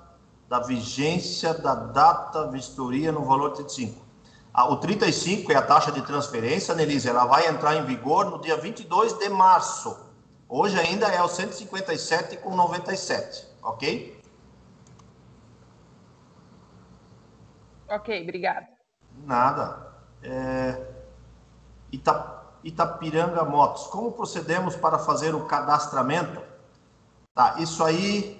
[SPEAKER 5] da vigência da data vistoria no valor 35. O 35 é a taxa de transferência, Annelise, ela vai entrar em vigor no dia 22 de março. Hoje ainda é o 157,97, ok?
[SPEAKER 11] Ok, obrigada.
[SPEAKER 5] Nada. Itapiranga Motos, como procedemos para fazer o cadastramento? Tá, isso aí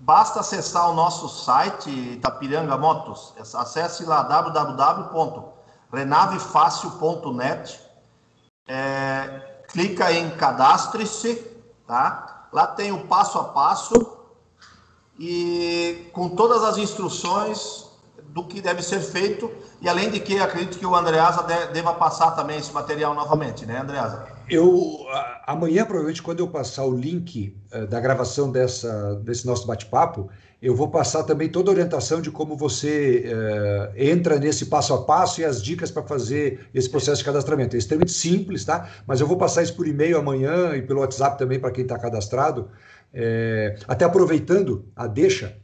[SPEAKER 5] basta acessar o nosso site Itapiranga Motos. Acesse lá www.renavefácil.net, clica em cadastre-se, tá? Lá tem o passo a passo e com todas as instruções do que deve ser feito, e além de que acredito que o Andreasa deva passar também esse material novamente, né, Andreasa?
[SPEAKER 1] Amanhã, provavelmente, quando eu passar o link da gravação desse nosso bate-papo, eu vou passar também toda a orientação de como você entra nesse passo a passo e as dicas para fazer esse processo de cadastramento. É extremamente simples, tá? Mas eu vou passar isso por e-mail amanhã e pelo WhatsApp também para quem está cadastrado. Até aproveitando a deixa,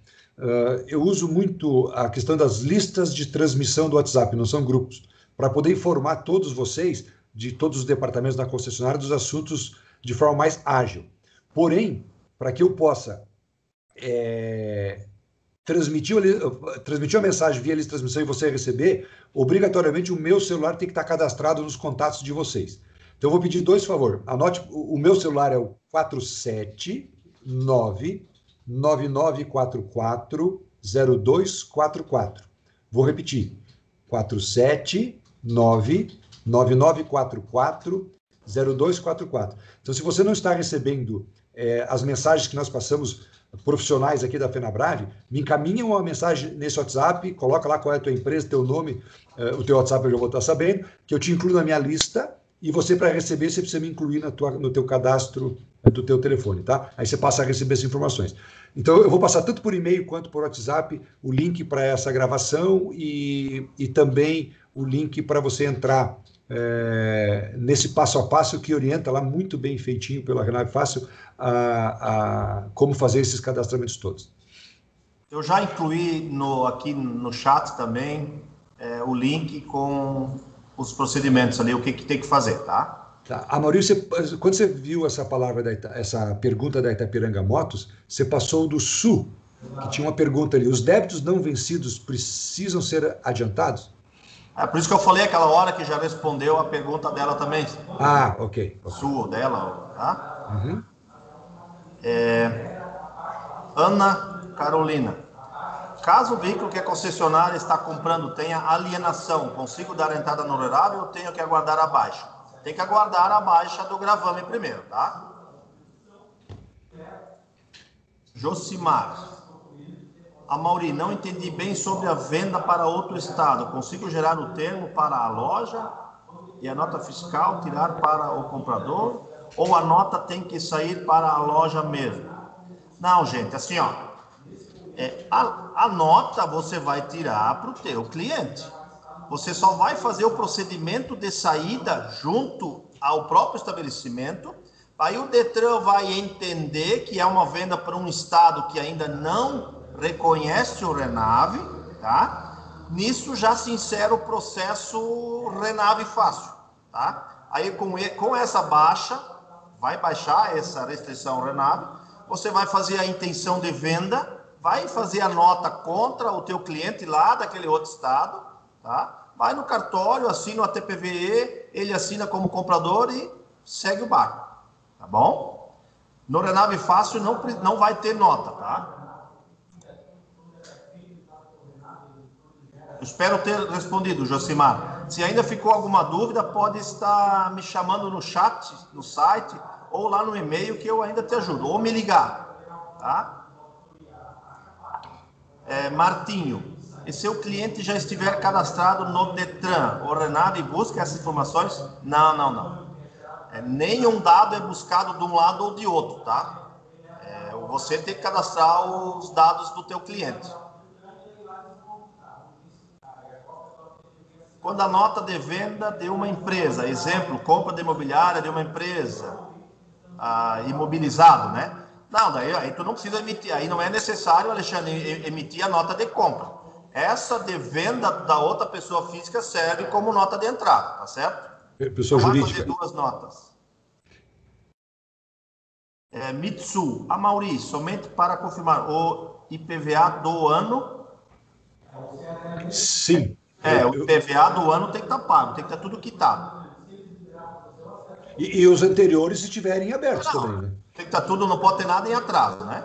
[SPEAKER 1] eu uso muito a questão das listas de transmissão do WhatsApp, não são grupos, para poder informar todos vocês de todos os departamentos da concessionária dos assuntos de forma mais ágil. Porém, para que eu possa transmitir uma mensagem via lista de transmissão e você receber, obrigatoriamente o meu celular tem que estar cadastrado nos contatos de vocês. Então, eu vou pedir 2 favores. Anote, o meu celular é o 479-9944-0244. Vou repetir, 479-9944-0244. Então, se você não está recebendo as mensagens que nós passamos, profissionais aqui da FenaBrave, me encaminha uma mensagem nesse WhatsApp, coloca lá qual é a tua empresa, teu nome, o teu WhatsApp eu já vou estar sabendo, que eu te incluo na minha lista, e você, para receber, você precisa me incluir no teu cadastro do teu telefone, tá? Aí você passa a receber essas informações. Então, eu vou passar tanto por e-mail quanto por WhatsApp o link para essa gravação e também o link para você entrar nesse passo a passo que orienta lá muito bem feitinho pela Renave Fácil a como fazer esses cadastramentos todos.
[SPEAKER 5] Eu já incluí aqui no chat também o link com os procedimentos ali, o que tem que fazer, tá?
[SPEAKER 1] Tá. Maurício, quando você viu essa essa pergunta da Itapiranga Motos, você passou do Sul, que tinha uma pergunta ali: os débitos não vencidos precisam ser adiantados?
[SPEAKER 5] É por isso que eu falei aquela hora que já respondeu a pergunta dela também.
[SPEAKER 1] Ah, ok.
[SPEAKER 5] Sua, dela, tá?
[SPEAKER 1] Uhum.
[SPEAKER 5] Ana Carolina. Caso o veículo que a concessionária está comprando tenha alienação, consigo dar entrada no honorável ou tenho que aguardar a baixa? Tem que aguardar a baixa do gravame primeiro, tá? Josimar. Mauri, não entendi bem sobre a venda para outro estado. Consigo gerar o termo para a loja e a nota fiscal tirar para o comprador? Ou a nota tem que sair para a loja mesmo? Não, gente, assim, ó. A nota você vai tirar para o teu cliente. Você só vai fazer o procedimento de saída junto ao próprio estabelecimento. Aí o Detran vai entender que é uma venda para um estado que ainda não reconhece o RENAVE, tá? Nisso já se insere o processo RENAVE fácil, tá? Aí com essa baixa, vai baixar essa restrição RENAVE, você vai fazer a intenção de venda, vai fazer a nota contra o teu cliente lá daquele outro estado, tá? Vai no cartório, assina o ATPVE, ele assina como comprador e segue o barco, tá bom? No RENAVE fácil não vai ter nota, tá? Espero ter respondido, Josimar. Se ainda ficou alguma dúvida, pode estar me chamando no chat, no site, ou lá no e-mail que eu ainda te ajudo, ou me ligar, tá? Martinho, e se o cliente já estiver cadastrado no Detran, o RENAVE busca essas informações? Não. Nenhum dado é buscado de um lado ou de outro, tá? Você tem que cadastrar os dados do teu cliente. Quando a nota de venda de uma empresa, exemplo, compra de imobiliária de uma empresa, imobilizado, né? Não, daí aí tu não precisa emitir, aí não é necessário, Alexandre, emitir a nota de compra. Essa de venda da outra pessoa física serve como nota de entrada, tá certo?
[SPEAKER 1] Pessoa jurídica.
[SPEAKER 5] Vai fazer duas notas. Mitsu, Mauri, somente para confirmar, o IPVA do ano?
[SPEAKER 1] Sim.
[SPEAKER 5] O IPVA do ano tem que estar pago, tem que estar tudo quitado.
[SPEAKER 1] E os anteriores se estiverem abertos também, né?
[SPEAKER 5] Tem que estar tudo, não pode ter nada em atraso, né?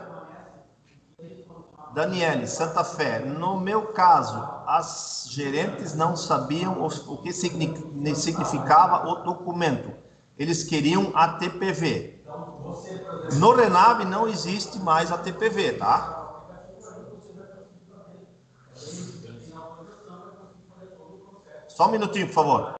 [SPEAKER 5] Daniele, Santa Fé, no meu caso, as gerentes não sabiam o que significava o documento. Eles queriam a TPV. No RENAVE não existe mais a TPV, tá? Só um minutinho, por favor.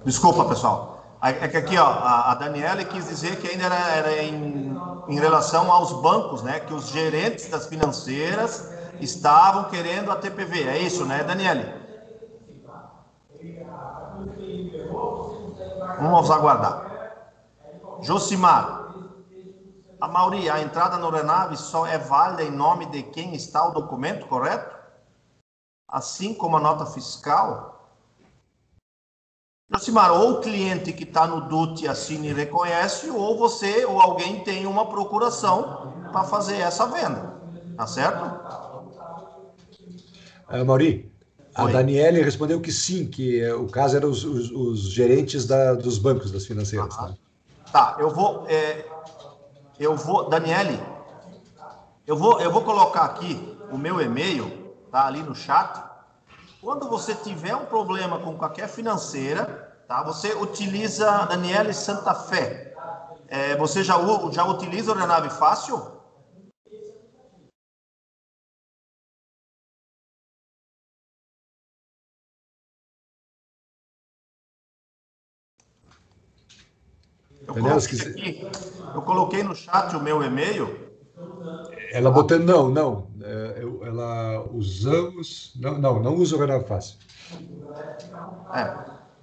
[SPEAKER 5] Desculpa, pessoal. É que aqui, ó, a Daniela quis dizer que ainda era em relação aos bancos, né? Que os gerentes das financeiras estavam querendo a TPV. É isso, né, Daniele? Vamos aguardar. Josimar. Mauri, a entrada no RENAVE só é válida em nome de quem está o documento, correto? Assim como a nota fiscal? Josimar, ou o cliente que está no DUT assina e reconhece, ou você ou alguém tem uma procuração para fazer essa venda. Tá certo?
[SPEAKER 1] Mauri, a Daniele respondeu que sim, que o caso era os gerentes dos bancos, das financeiras.
[SPEAKER 5] Tá, eu vou, Daniele, eu vou colocar aqui o meu e-mail, tá ali no chat. Quando você tiver um problema com qualquer financeira, tá? Você utiliza Daniele Santa Fé. Você já utiliza o RENAVE Fácil? Eu coloquei no chat o meu e-mail.
[SPEAKER 1] Ela botando não. Ela usamos. Não usa o RENAVE Fácil.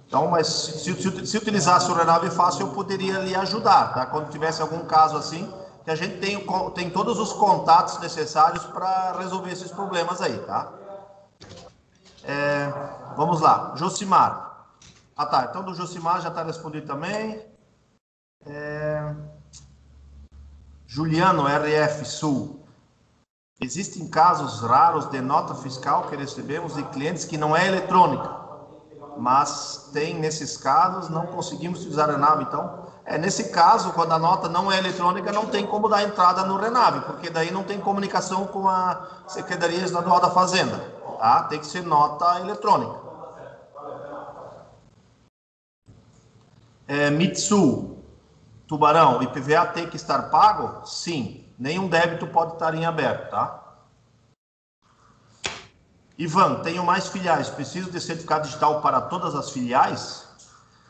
[SPEAKER 5] Então, mas se utilizasse o Renave Fácil, eu poderia lhe ajudar, tá? Quando tivesse algum caso assim, que a gente tem todos os contatos necessários para resolver esses problemas aí, tá? Vamos lá, Josimar. Ah, tá, então do Josimar já está respondido também. Juliano, RF Sul. Existem casos raros de nota fiscal que recebemos de clientes que não é eletrônica, mas nesses casos, não conseguimos utilizar a Renave. Então, nesse caso, quando a nota não é eletrônica, não tem como dar entrada no Renave, porque daí não tem comunicação com a Secretaria Estadual da Fazenda, tá? Tem que ser nota eletrônica. Mitsu, Tubarão, IPVA tem que estar pago? Sim, nenhum débito pode estar em aberto, tá? Ivan, tenho mais filiais, preciso de certificado digital para todas as filiais?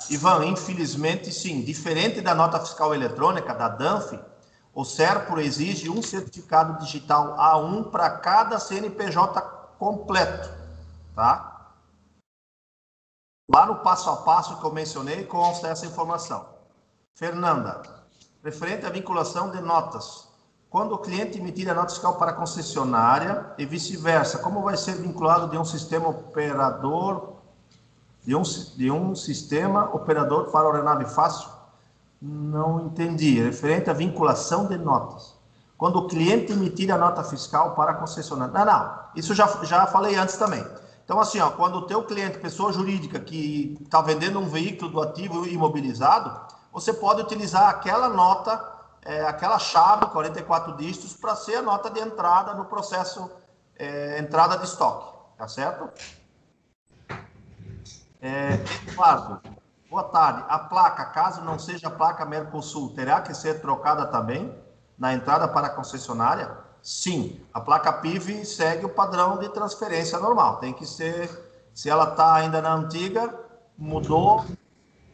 [SPEAKER 5] Ivan, infelizmente sim. Diferente da nota fiscal eletrônica, da DANF, o SERPRO exige um certificado digital A1 para cada CNPJ completo, tá? Lá no passo a passo que eu mencionei, consta essa informação. Fernanda, referente à vinculação de notas. Quando o cliente emitir a nota fiscal para a concessionária e vice-versa, como vai ser vinculado de um sistema operador, de um sistema operador para o Renave Fácil? Não entendi. Referente à vinculação de notas. Quando o cliente emitir a nota fiscal para a concessionária. Não. Isso já falei antes também. Então, assim, ó, quando o teu cliente, pessoa jurídica, que está vendendo um veículo do ativo imobilizado, você pode utilizar aquela nota, aquela chave, 44 dígitos, para ser a nota de entrada no processo entrada de estoque, tá certo? Eduardo, boa tarde. A placa, caso não seja a placa Mercosul, terá que ser trocada também na entrada para a concessionária? Sim, a placa PIV segue o padrão de transferência normal. Tem que ser, se ela está ainda na antiga, mudou,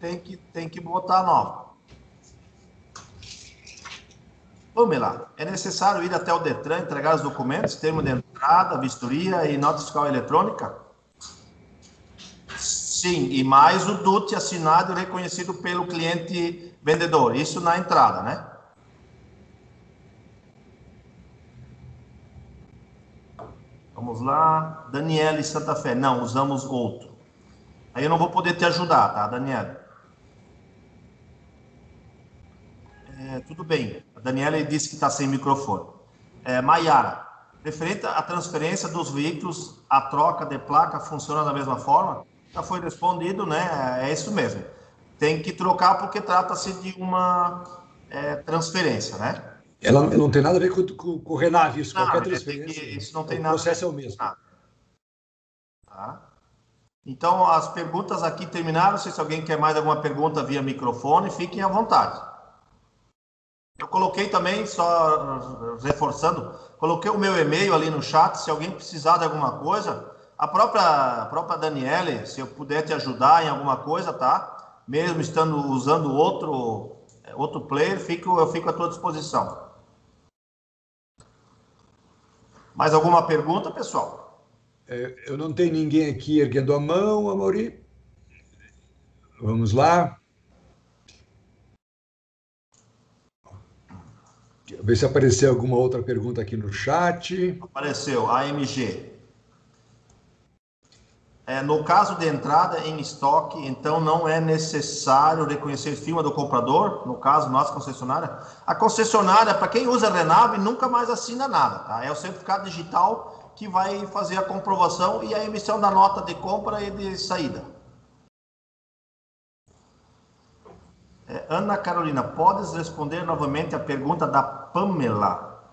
[SPEAKER 5] tem que botar a nova. Pamela, é necessário ir até o Detran, entregar os documentos, termo de entrada, vistoria e nota fiscal eletrônica? Sim, e mais o DUT assinado e reconhecido pelo cliente vendedor. Isso na entrada, né? Vamos lá. Daniele Santa Fé. Não, usamos outro. Aí eu não vou poder te ajudar, tá, Daniele? Tudo bem. A Daniela disse que está sem microfone. Maiara, referente à transferência dos veículos, a troca de placa funciona da mesma forma? Já foi respondido, né? É isso mesmo. Tem que trocar porque trata-se de uma transferência, né?
[SPEAKER 1] Ela não tem nada a ver com o Renave, isso.
[SPEAKER 5] Não,
[SPEAKER 1] qualquer transferência.
[SPEAKER 5] Isso não tem nada.
[SPEAKER 1] O processo é o mesmo.
[SPEAKER 5] Tá? Então, as perguntas aqui terminaram. Se alguém quer mais alguma pergunta via microfone, fiquem à vontade. Eu coloquei também, só reforçando, coloquei o meu e-mail ali no chat, se alguém precisar de alguma coisa, a própria Daniele, se eu puder te ajudar em alguma coisa, tá? Mesmo usando outro player, eu fico à tua disposição. Mais alguma pergunta, pessoal?
[SPEAKER 1] Eu não tenho ninguém aqui erguendo a mão, Amaury. Vamos lá. Ver se apareceu alguma outra pergunta aqui no chat.
[SPEAKER 5] Apareceu, AMG. No caso de entrada em estoque, então não é necessário reconhecer firma do comprador, no caso, nossa concessionária. A concessionária, para quem usa Renave, nunca mais assina nada, tá? É o certificado digital que vai fazer a comprovação e a emissão da nota de compra e de saída. Ana Carolina, podes responder novamente a pergunta da Pamela?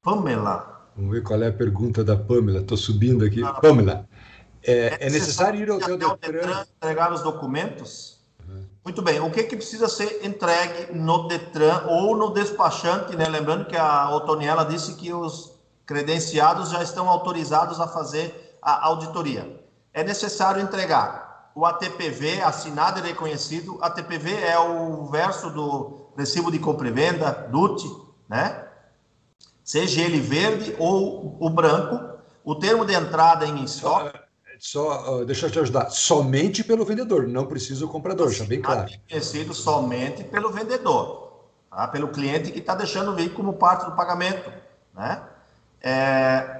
[SPEAKER 5] Pamela.
[SPEAKER 1] Vamos ver qual é a pergunta da Pamela. Estou subindo aqui. Pamela, é necessário ir até o Detran
[SPEAKER 5] entregar os documentos? Muito bem. O que precisa ser entregue no Detran ou no despachante, né? Lembrando que a Otoniela disse que os credenciados já estão autorizados a fazer a auditoria. É necessário entregar o ATPV assinado e reconhecido. ATPV é o verso do recibo de compra e venda, DUT, né? Seja ele verde ou o branco. O termo de entrada em estoque.
[SPEAKER 1] deixa eu te ajudar. Somente pelo vendedor, não precisa o comprador, está bem claro.
[SPEAKER 5] Reconhecido somente pelo vendedor, tá? Pelo cliente que está deixando o veículo como parte do pagamento, né?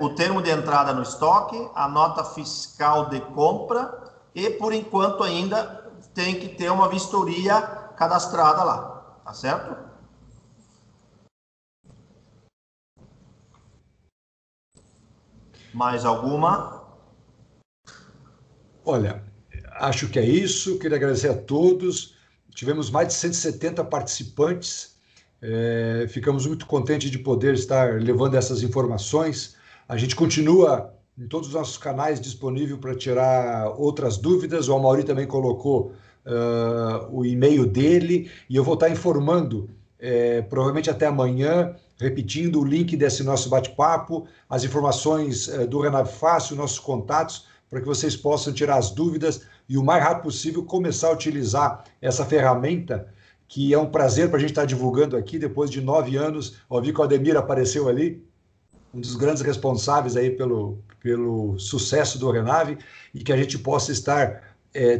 [SPEAKER 5] O termo de entrada no estoque, a nota fiscal de compra e, por enquanto, ainda tem que ter uma vistoria cadastrada lá, tá certo? Mais alguma?
[SPEAKER 1] Olha, acho que é isso. Queria agradecer a todos. Tivemos mais de 170 participantes. Ficamos muito contentes de poder estar levando essas informações. A gente continua em todos os nossos canais disponível para tirar outras dúvidas. O Amaury também colocou o e-mail dele e eu vou estar informando, provavelmente até amanhã, repetindo o link desse nosso bate-papo, as informações do Renave Fácil, nossos contatos, para que vocês possam tirar as dúvidas e o mais rápido possível começar a utilizar essa ferramenta, que é um prazer para a gente estar divulgando aqui, depois de 9 anos. Eu vi que o Ademir apareceu ali, um dos grandes responsáveis aí pelo sucesso do Renave, e que a gente possa estar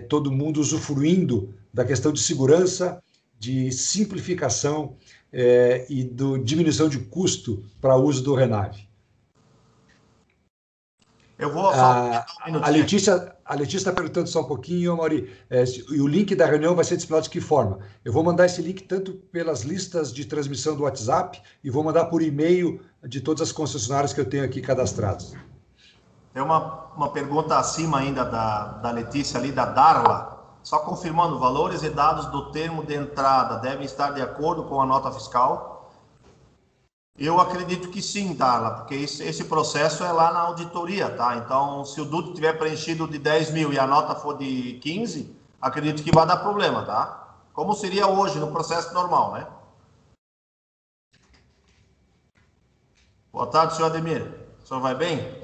[SPEAKER 1] todo mundo usufruindo da questão de segurança, de simplificação e diminuição de custo para o uso do Renave.
[SPEAKER 5] Eu vou
[SPEAKER 1] a Letícia está perguntando só um pouquinho, Amaury, e o link da reunião vai ser disponível de que forma? Eu vou mandar esse link tanto pelas listas de transmissão do WhatsApp e vou mandar por e-mail de todas as concessionárias que eu tenho aqui cadastradas.
[SPEAKER 5] Tem uma pergunta acima ainda da Letícia ali, da Darla, só confirmando, valores e dados do termo de entrada devem estar de acordo com a nota fiscal? Eu acredito que sim, Darla, porque esse processo é lá na auditoria, tá? Então, se o duto tiver preenchido de 10 mil e a nota for de 15, acredito que vai dar problema, tá? Como seria hoje no processo normal, né? Boa tarde, senhor Ademir. O senhor vai bem?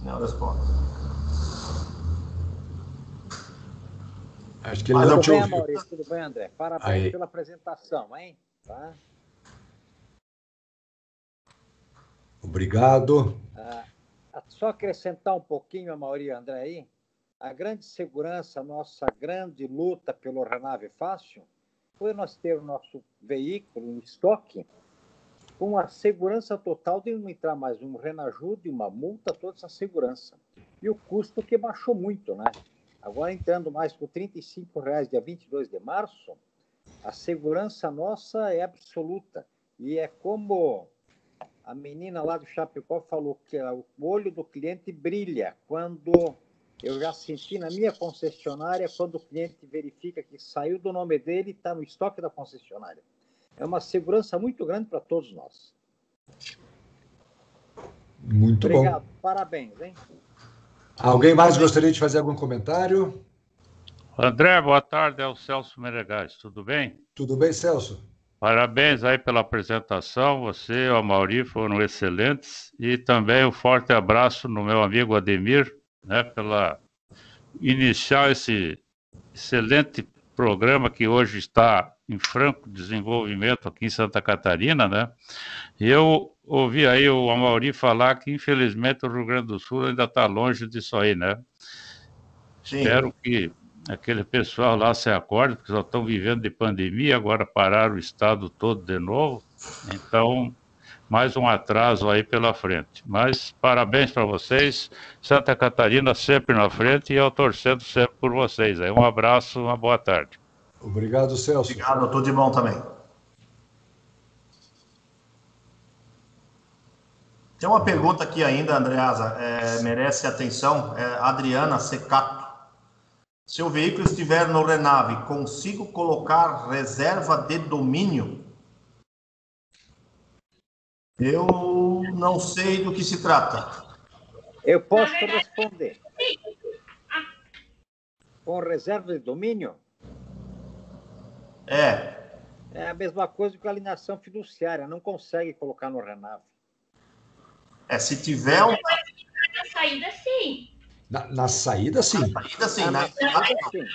[SPEAKER 5] Não responde.
[SPEAKER 1] Acho que ele não te ouviu.
[SPEAKER 15] Maurício, tudo bem, André? Parabéns pela apresentação, hein? Tá?
[SPEAKER 1] Obrigado.
[SPEAKER 15] Só acrescentar um pouquinho, Amaury e André aí, a grande segurança, nossa grande luta pelo Renave Fácil, foi nós ter o nosso veículo em estoque com a segurança total de não entrar mais um renajude, uma multa, toda essa segurança. E o custo que baixou muito, né? Agora, entrando mais por R$ 35,00, dia 22 de março, a segurança nossa é absoluta. E é como a menina lá do Chapecó falou, que o olho do cliente brilha quando eu já senti na minha concessionária, quando o cliente verifica que saiu do nome dele e está no estoque da concessionária. É uma segurança muito grande para todos nós.
[SPEAKER 1] Muito bom.
[SPEAKER 15] Obrigado, parabéns, hein?
[SPEAKER 1] Alguém mais gostaria de fazer algum comentário?
[SPEAKER 16] André, boa tarde, é o Celso Menegas, tudo bem?
[SPEAKER 1] Tudo bem, Celso?
[SPEAKER 16] Parabéns aí pela apresentação, você e o Amaury foram excelentes, e também um forte abraço no meu amigo Ademir, né, pela iniciar esse excelente programa que hoje está em franco desenvolvimento aqui em Santa Catarina, né? E eu ouvi aí o Amaury falar que, infelizmente, o Rio Grande do Sul ainda está longe disso aí, né? Sim. Espero que aquele pessoal lá se acorde, porque só estão vivendo de pandemia, agora pararam o estado todo de novo, então mais um atraso aí pela frente. Mas parabéns para vocês, Santa Catarina sempre na frente, e eu torcendo sempre por vocês. Aí um abraço, uma boa tarde.
[SPEAKER 1] Obrigado, Celso.
[SPEAKER 5] Obrigado, tudo de bom também. Tem uma pergunta aqui ainda, Andreasa, merece atenção, Adriana Secato. Se o veículo estiver no Renave, consigo colocar reserva de domínio? Eu não sei do que se trata.
[SPEAKER 15] Eu posso responder. Com reserva de domínio? É a mesma coisa que a alienação fiduciária, não consegue colocar no Renave.
[SPEAKER 5] Se tiver
[SPEAKER 4] Na saída, sim.
[SPEAKER 1] Na saída, sim.
[SPEAKER 5] Na saída, sim.
[SPEAKER 15] Na saída, sim.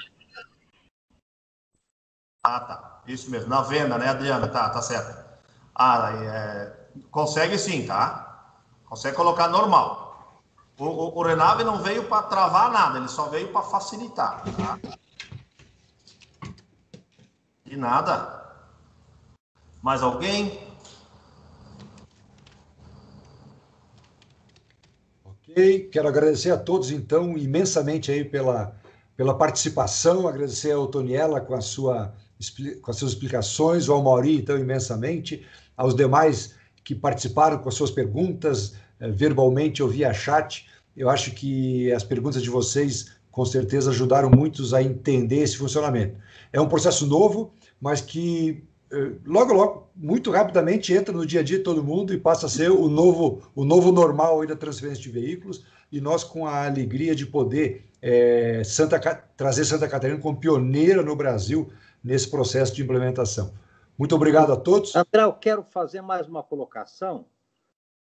[SPEAKER 5] Ah, tá. Isso mesmo. Na venda, né, Adriana? Tá certo. Consegue sim, tá? Consegue colocar normal. O Renave não veio para travar nada, ele só veio para facilitar, tá? De nada. Mais alguém?
[SPEAKER 1] Ok, quero agradecer a todos, então, imensamente aí pela participação, agradecer ao Toniela com as suas explicações, ao Mauri, então, imensamente, aos demais que participaram com as suas perguntas, verbalmente ou via chat. Eu acho que as perguntas de vocês, com certeza, ajudaram muitos a entender esse funcionamento. É um processo novo, mas que logo, logo, muito rapidamente entra no dia a dia de todo mundo e passa a ser o novo normal aí da transferência de veículos, e nós com a alegria de poder trazer Santa Catarina como pioneira no Brasil nesse processo de implementação. Muito obrigado a todos.
[SPEAKER 15] André, eu quero fazer mais uma colocação.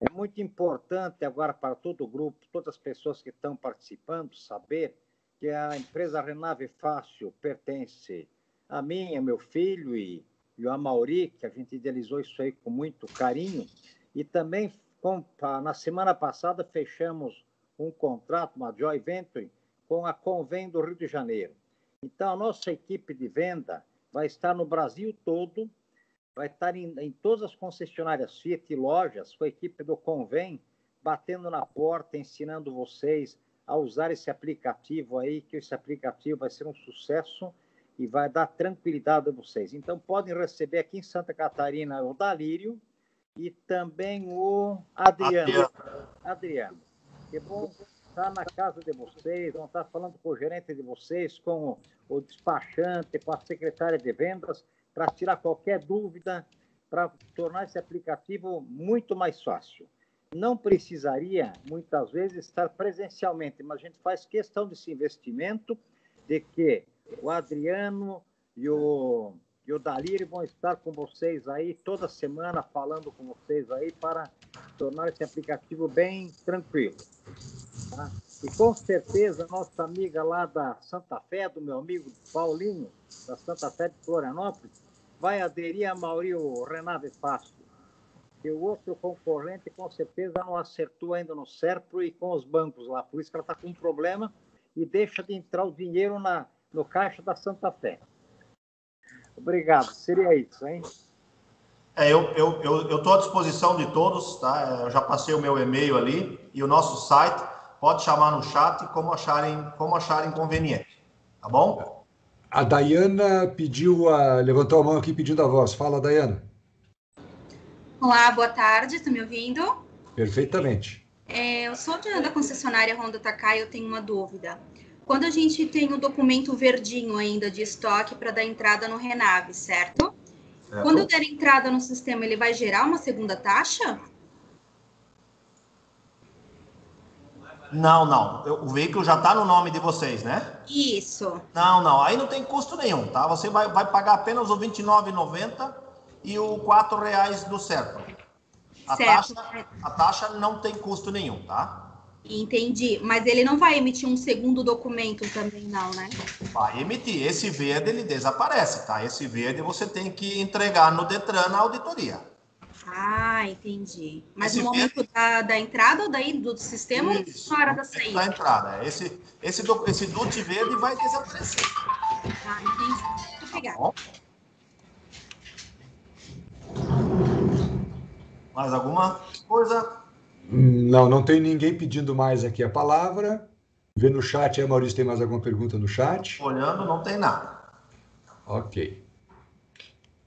[SPEAKER 15] É muito importante agora para todo o grupo, todas as pessoas que estão participando, saber que a empresa Renave Fácil pertence a mim, a meu filho e o Amauri, que a gente idealizou isso aí com muito carinho. E também, na semana passada, fechamos um contrato, uma joint venture, com a Convém do Rio de Janeiro. Então, a nossa equipe de venda vai estar no Brasil todo, vai estar em todas as concessionárias Fiat e lojas, com a equipe do Convém, batendo na porta, ensinando vocês a usar esse aplicativo aí, que esse aplicativo vai ser um sucesso e vai dar tranquilidade a vocês. Então, podem receber aqui em Santa Catarina o Dalírio e também o Adriano. Que vão estar na casa de vocês, vão estar falando com o gerente de vocês, com o despachante, com a secretária de vendas, para tirar qualquer dúvida, para tornar esse aplicativo muito mais fácil. Não precisaria, muitas vezes, estar presencialmente, mas a gente faz questão desse investimento, de que o Adriano e o Dalírio vão estar com vocês aí toda semana, falando com vocês aí, para tornar esse aplicativo bem tranquilo. Tá? E com certeza, nossa amiga lá da Santa Fé, do meu amigo Paulinho, da Santa Fé de Florianópolis, vai aderir a Mauri, o Renave Fácil. E o outro concorrente, com certeza, não acertou ainda no Serpro e com os bancos lá. Por isso que ela está com um problema e deixa de entrar o dinheiro no caixa da Santa Fé. Obrigado. Seria isso, hein?
[SPEAKER 5] Eu estou à disposição de todos, tá? Eu já passei o meu e-mail ali e o nosso site. Pode chamar no chat como acharem conveniente. Tá bom?
[SPEAKER 1] A Dayana levantou a mão aqui pedindo a voz. Fala, Dayana.
[SPEAKER 17] Olá, boa tarde. Está me ouvindo?
[SPEAKER 1] Perfeitamente.
[SPEAKER 17] Eu sou da concessionária Honda Takai, eu tenho uma dúvida. Quando a gente tem o documento verdinho ainda de estoque para dar entrada no Renave, certo? Quando eu der entrada no sistema, ele vai gerar uma segunda taxa?
[SPEAKER 5] Não. O veículo já está no nome de vocês, né?
[SPEAKER 17] Isso.
[SPEAKER 5] Não. Aí não tem custo nenhum, tá? Você vai pagar apenas o R$ 29,90 e o R$ 4,00 do Serpro. A taxa não tem custo nenhum, tá?
[SPEAKER 17] Entendi. Mas ele não vai emitir um segundo documento também, não, né?
[SPEAKER 5] Vai emitir. Esse verde, ele desaparece, tá? Esse verde você tem que entregar no Detran na auditoria.
[SPEAKER 17] Ah, entendi. Mas no momento da entrada ou daí do sistema ou na hora da saída?
[SPEAKER 5] Da entrada. Esse DUT verde vai desaparecer.
[SPEAKER 17] Ah, entendi. Obrigada.
[SPEAKER 5] Mais alguma coisa?
[SPEAKER 1] Não tem ninguém pedindo mais aqui a palavra. Vê no chat aí, Maurício, tem mais alguma pergunta no chat?
[SPEAKER 5] Olhando, não tem nada.
[SPEAKER 1] Ok.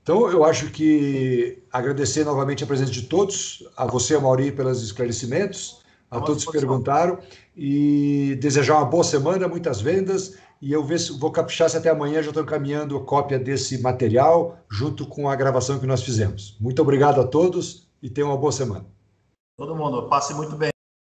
[SPEAKER 1] Então, eu acho que agradecer novamente a presença de todos, a você, Mauri, pelos esclarecimentos, a todos que perguntaram, e desejar uma boa semana, muitas vendas, e eu vou caprichar se até amanhã já estou encaminhando a cópia desse material, junto com a gravação que nós fizemos. Muito obrigado a todos e tenham uma boa semana.
[SPEAKER 5] Todo mundo, passe muito bem.